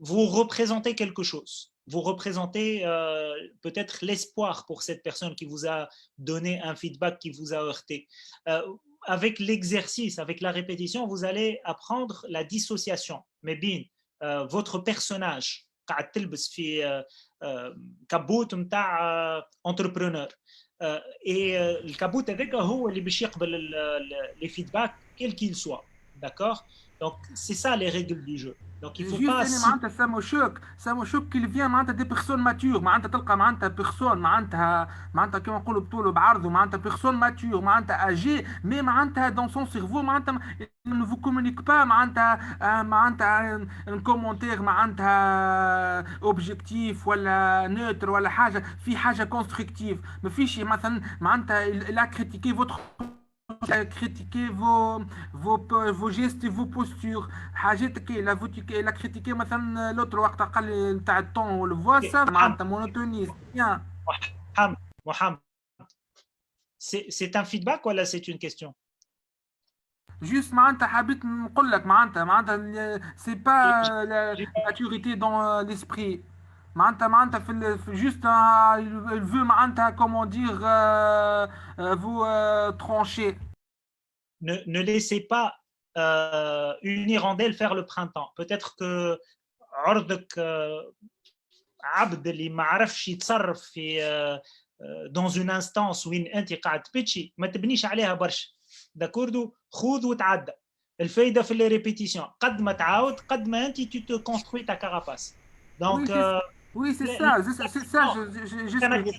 Vous représentez quelque chose. Vous représentez peut-être l'espoir pour cette personne qui vous a donné un feedback qui vous a heurté. Avec l'exercice, avec la répétition, vous allez apprendre la dissociation. Mais bien, votre personnage قاعد تلبس في كابوت نتاع entrepreneur et الكابوت هذاك هو اللي باش يقبل les feedbacks quel qu'il soit. D'accord? Donc c'est ça les règles du jeu. Donc il faut pas ça me choque qu'il vient des personnes matures تلقى personne كما نقولوا بطوله بعرضه personne mature âgé mais dans son cerveau il ne vous communique pas un commentaire objectif ولا neutre ولا حاجه constructive ما فيش مثلا il a critiqué votre critiquer vos gestes et vos postures. Il a critiqué l'autre وقت قال لي نتاع الطون والفوا ça معناتها monotonie. Bien. Mohamed, c'est un feedback ou là c'est une question? Juste حبيت نقول لك c'est pas la maturité dans l'esprit. Juste il veut comment dire vous trancher. Ne laissez pas une hirondelle faire le printemps. Peut-être que عرضك عبد اللي ما عرفش يتصرف في dans une instance وين انت قاعد تبتشي ما تبنيش عليها برشا. داكوردو خذ وتعدى. الفايده في لي ريبيتيشن قد ما تعاود قد ما انت tu te construis ta carapace. Donc oui, c'est ça, j'ai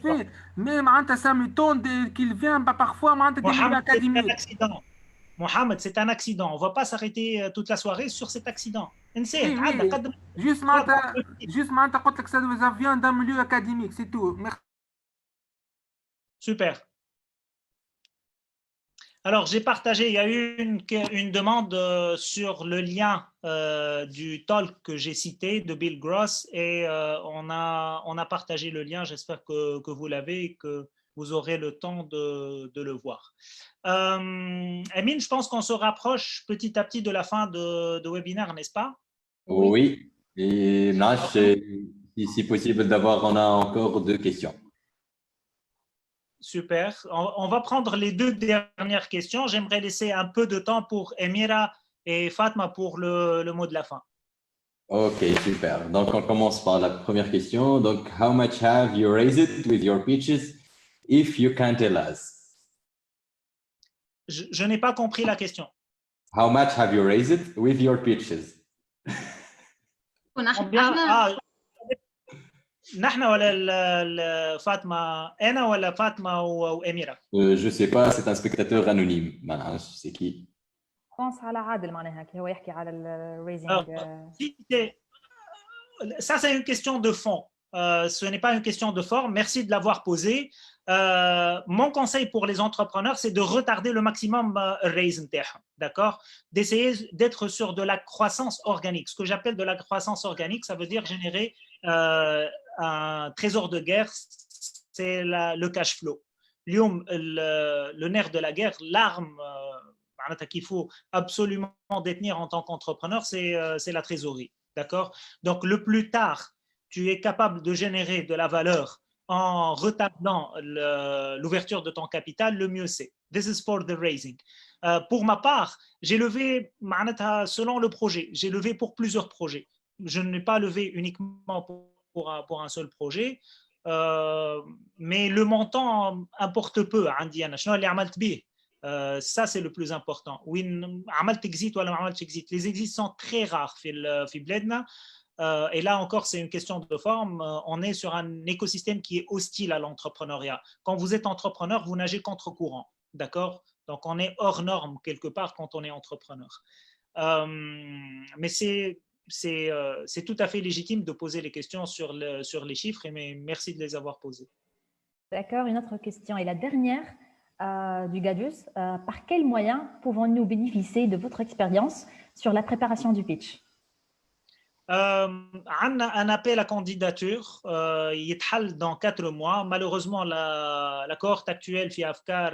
fait, mais ça m'étonne qu'il vienne parfois des milieux académiques. Mohamed, c'est un accident. On ne va pas s'arrêter toute la soirée sur cet accident. Juste quand ça vient d'un milieu académique, c'est tout. Merci. Super. Alors, j'ai partagé, il y a eu une demande sur le lien du talk que j'ai cité de Bill Gross et on a partagé le lien. J'espère que vous l'avez et que vous aurez le temps de le voir. Amine, je pense qu'on se rapproche petit à petit de la fin de webinaire, n'est-ce pas? Oui. Et Nash, si possible d'avoir, on a encore 2 questions. Super. On va prendre les 2 dernières questions. J'aimerais laisser un peu de temps pour Emira et Fatma pour le mot de la fin. Ok, super. Donc, on commence par la première question. Donc, how much have you raised it with your pitches if you can tell us? Je n'ai pas compris la question. How much have you raised it with your pitches? نحن ولا فاطمة أنا ولا فاطمة وأميرة؟ Je sais pas, c'est un spectateur anonyme. Ben, c'est qui? pense على عادل معناها كي هو يحكي على الريزنج. Ça, c'est une question de fond. Ce n'est pas une question de forme. Merci de l'avoir posé. Mon conseil pour les entrepreneurs, c'est de retarder le maximum raise, d'accord? D'essayer d'être sur de la croissance organique. Ce que j'appelle de la croissance organique, ça veut dire générer un trésor de guerre, c'est le cash flow. Le nerf de la guerre, l'arme qu'il faut absolument détenir en tant qu'entrepreneur, c'est la trésorerie. D'accord? Donc, le plus tard, tu es capable de générer de la valeur en retardant l'ouverture de ton capital, le mieux c'est. This is for the raising. Pour ma part, j'ai levé selon le projet. J'ai levé pour plusieurs projets. Je n'ai pas levé uniquement pour un seul projet, mais le montant importe peu. Ça, c'est le plus important. Les exits sont très rares في بلادنا. Et là encore, c'est une question de forme. On est sur un écosystème qui est hostile à l'entrepreneuriat. Quand vous êtes entrepreneur, vous nagez contre-courant. D'accord? Donc, on est hors norme quelque part quand on est entrepreneur. Mais c'est tout à fait légitime de poser les questions sur les chiffres, mais merci de les avoir posés. D'accord, une autre question. Et la dernière du Gadius, par quels moyens pouvons-nous bénéficier de votre expérience sur la préparation du pitch? Un appel à candidature, يتحل dans 4 mois. Malheureusement, la cohorte actuelle في أفكار,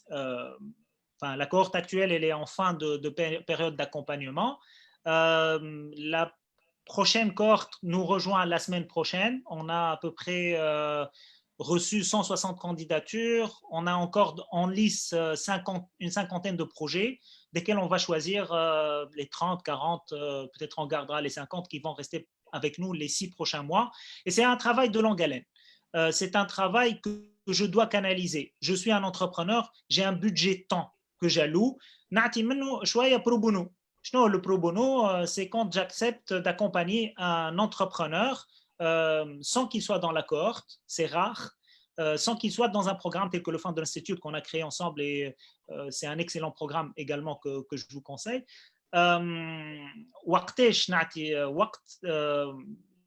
enfin, la cohorte actuelle, elle est en fin de période d'accompagnement. La prochaine cohorte nous rejoint la semaine prochaine. On a à peu près reçu 160 candidatures. On a encore en lice une cinquantaine de projets, desquels on va choisir les 30, 40, peut-être on gardera les 50 qui vont rester avec nous les 6 prochains mois. Et c'est un travail de longue haleine. C'est un travail que je dois canaliser. Je suis un entrepreneur, j'ai un budget temps que j'alloue. Le pro bono, c'est quand j'accepte d'accompagner un entrepreneur sans qu'il soit dans la cohorte, c'est rare, sans qu'il soit dans un programme tel que le Founder Institute qu'on a créé ensemble, et c'est un excellent programme également que je vous conseille.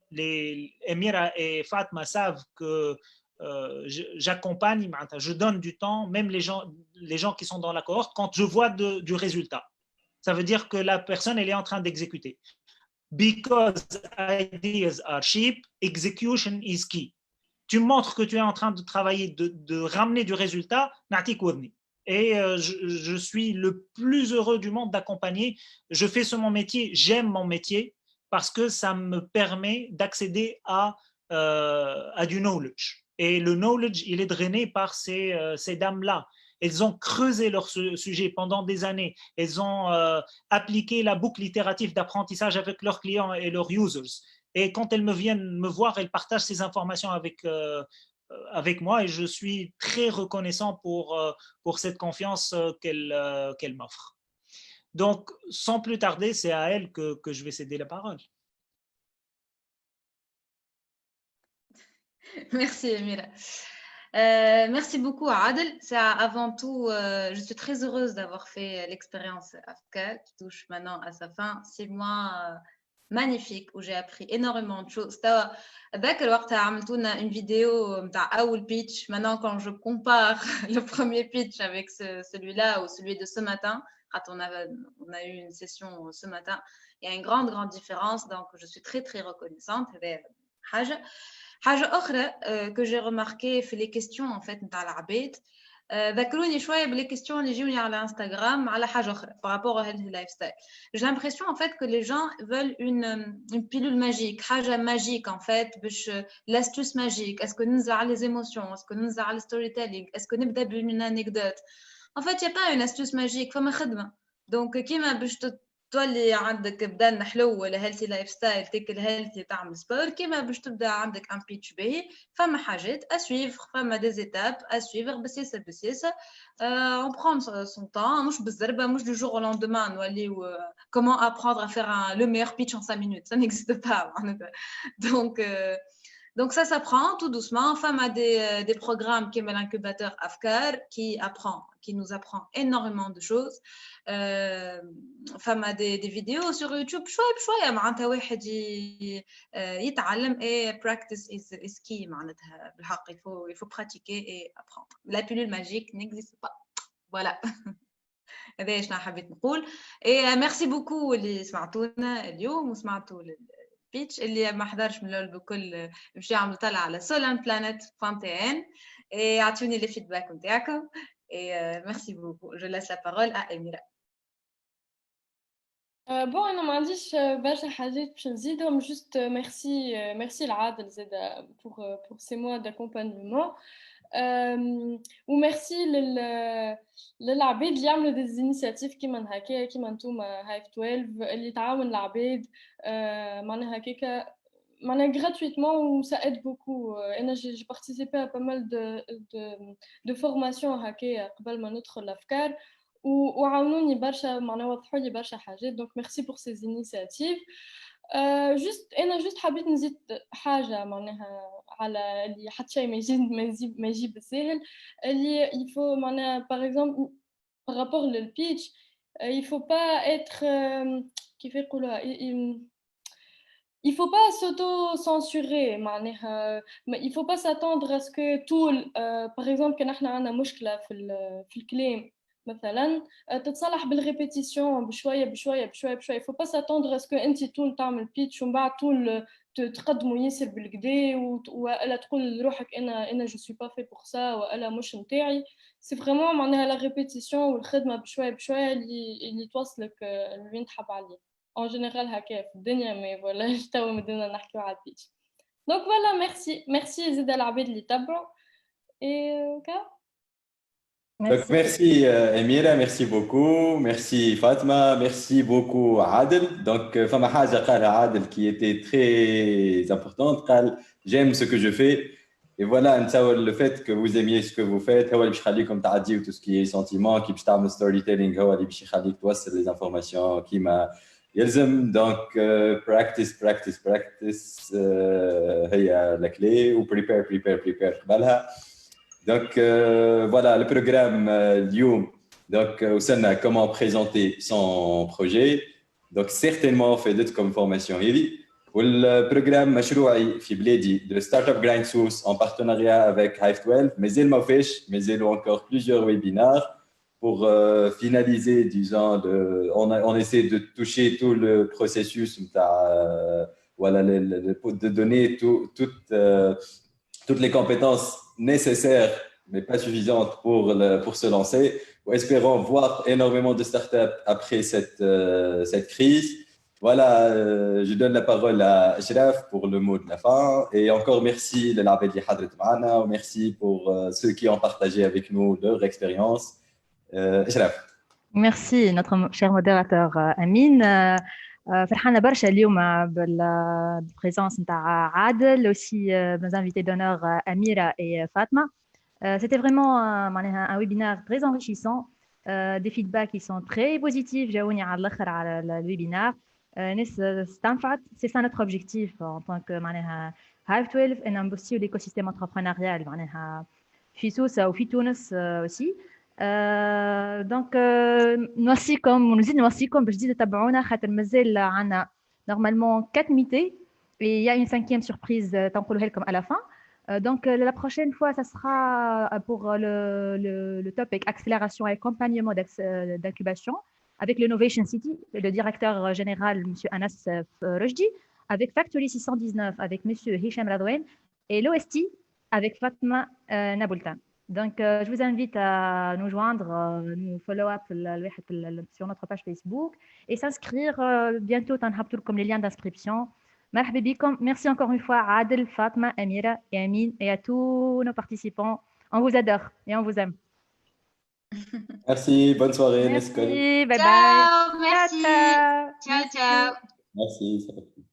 Les Emira et Fatma savent que j'accompagne, je donne du temps, même les gens qui sont dans la cohorte, quand je vois du résultat. Ça veut dire que la personne, elle est en train d'exécuter. Because ideas are cheap, execution is key. Tu montres que tu es en train de travailler, de ramener du résultat, et je suis le plus heureux du monde d'accompagner. Je fais mon métier, j'aime mon métier, parce que ça me permet d'accéder à du knowledge. Et le knowledge, il est drainé par ces dames-là. Elles ont creusé leur sujet pendant des années. Elles ont appliqué la boucle itérative d'apprentissage avec leurs clients et leurs users. Et quand elles viennent me voir, elles partagent ces informations avec moi, et je suis très reconnaissant pour cette confiance qu'elle m'offre. Donc, sans plus tarder, c'est à elle que je vais céder la parole. Merci, Emira. Merci beaucoup, Adel. Avant tout, je suis très heureuse d'avoir fait l'expérience AFCA qui touche maintenant à sa fin. 6 mois magnifiques où j'ai appris énormément de choses. Une vidéo de pitch. Maintenant, quand je compare le premier pitch avec celui-là ou celui de ce matin, on a eu une session ce matin, il y a une grande différence. Donc, je suis très, très reconnaissante. حاجة أخرى que j'ai remarqué في les questions en fait نتاع العباد ذكروني شوية بلي questions اللي يجوني على انستغرام على حاجة أخرى par rapport au healthy lifestyle. J'ai l'impression en fait que les gens veulent une pilule magique, حاجة magique en fait, l'astuce magique. Est-ce que nous avons les émotions? Est-ce que nous avons le storytelling? Est-ce que nous avons une anecdote? En fait, il n'y a pas une astuce magique. فما خدمة. دونك كيما باش تولي عندك بدل حلو ولا هيلثي لايف ستايل تاكل هيلثي تعمل سبور كيما باش تبدا عندك ان بيتش باهي فما حاجات اسويفر فما دي زيتاب اسويفر بسياسه بسياسه اون برون سون طون مش بالزربه مش دو جور او لوندمان نوليو كومون ابروندر ا فير لو ميور بيتش ان 5 minutes ça n'existe pas donc ça s'apprend tout doucement. Femme a des programmes qui est l'incubateur Afkar qui nous apprend énormément de choses. Femme a des vidéos sur YouTube. شوية معناتها واحد يتعلم et practice is key معناتها بالحق il faut pratiquer et apprendre. La pilule magique n'existe pas. Voilà. هذا ايش انا حبيت نقول. Et merci beaucoup اللي سمعتونا اليوم وسمعتوا بيتش اللي ما حضرش من الاول بكل مشي يعمل طلع على solanplanet.tn اعطوني لي فيدباك نتاعكم ميرسي بوكو جو لاس لا بارول ا اميره بون انا ما عنديش برشا حاجات باش نزيدهم جوست ميرسي العادل زاد pour ces mois d'accompagnement وميرسي للعباد اللي يعملوا دي انيشيتيف كيما هكا كيما نتوما هايف 12 اللي تعاون العباد معناها هكاكا معناها gratuitement ou ça aide beaucoup انا j'ai participé à pas mal de formations هكا قبل ما ندخل الافكار وعاونوني برشا معناها وضحوا لي برشا حاجات دونك ميرسي pour ces initiatives جوست حبيت نزيد حاجه معناها على اللي حتى شيء ما يجي بالسهل اللي يفو معناها باغ اكزومبل بارابور للبيتش il faut pas être كيف يقولوها il faut pas s'auto-censurer معناها il faut pas s'attendre à ce que tout par exemple كان احنا عندنا مشكله في الكلام مثلا تتصلح بالريبيتيشن بشويه بشويه بشويه بشويه faut pas s'attendre à ce que انت طول تعمل بيتش ومن بعد طول تقدموا ياسر بالكدا ولا تقول لروحك انا جو سوي با في بور سا ولا مش نتاعي سي فريمون معناها لا ريبيتيشن والخدمه بشويه بشويه اللي توصلك لوين تحب عليه en général هكا في الدنيا مي فوالا تو مدينا نحكيو على البيتش دونك فوالا ميرسي زيد العباد اللي تبعوا اي كا Donc, merci Emira, merci beaucoup, merci Fatma, merci beaucoup Adel. Donc, Fama Haja Qala Adel qui était très importante. J'aime ce que je fais. Et voilà, le fait que vous aimiez ce que vous faites, comme tu as dit, tout ce qui est sentiment, qui est le storytelling, c'est les informations qui m'a. Donc, practice, la clé, ou prepare. Donc, voilà, le programme Lyoum, donc, Oussana, comment présenter son projet. Donc, certainement, on fait d'autres comme formation. Le programme Mashrouaï Fibledi de Startup Grind Source en partenariat avec Hive 12, mais il y a encore plusieurs webinaires pour finaliser, disons, on essaie de toucher tout le processus, voilà, de donner toutes les compétences nécessaires, mais pas suffisantes pour se lancer. Espérons voir énormément de startups après cette crise. Voilà, je donne la parole à Ashraf pour le mot de la fin. Et encore merci de l'Abed li Hadret Ma'ana, merci pour ceux qui ont partagé avec nous leur expérience. Ashraf. Merci, notre cher modérateur Amine. فرحانة برشا اليوم بالبريزونس نتاع عادل aussi nos invités d'honneur Amira et Fatma. C'était vraiment un webinaire très enrichissant, des feedbacks qui sont très positifs. جاوني على الآخر على الويبينار ناس استنفعت. C'est ça notre objectif en tant que معناها Hive 12 et نبوستيو l'écosystème entrepreneurial معناها في سوسة وفي تونس aussi. دونك نوصيكم باش تزيدوا تتابعونا خاطر مازال عندنا نورمالمون 4 ميتي et il y a une 5e surprise تنقولوها لكم à la fin. Donc la prochaine fois ça sera pour le topic accélération et accompagnement d'incubation avec l'Innovation City, le directeur général monsieur Anas Rojdi, avec Factory 619 avec monsieur Hicham Radouane et l'OST avec Fatma Naboultan. Donc, je vous invite à nous joindre, nous follow up sur notre page Facebook et s'inscrire bientôt. Comme les liens d'inscription. Merci encore une fois à Adel, Fatma, Amira et Amine et à tous nos participants. On vous adore et on vous aime. Merci, bonne soirée, Merci, Nescoli. bye bye. Ciao, merci. Ciao, ciao. Ciao, ciao. Merci. Ça fait plaisir.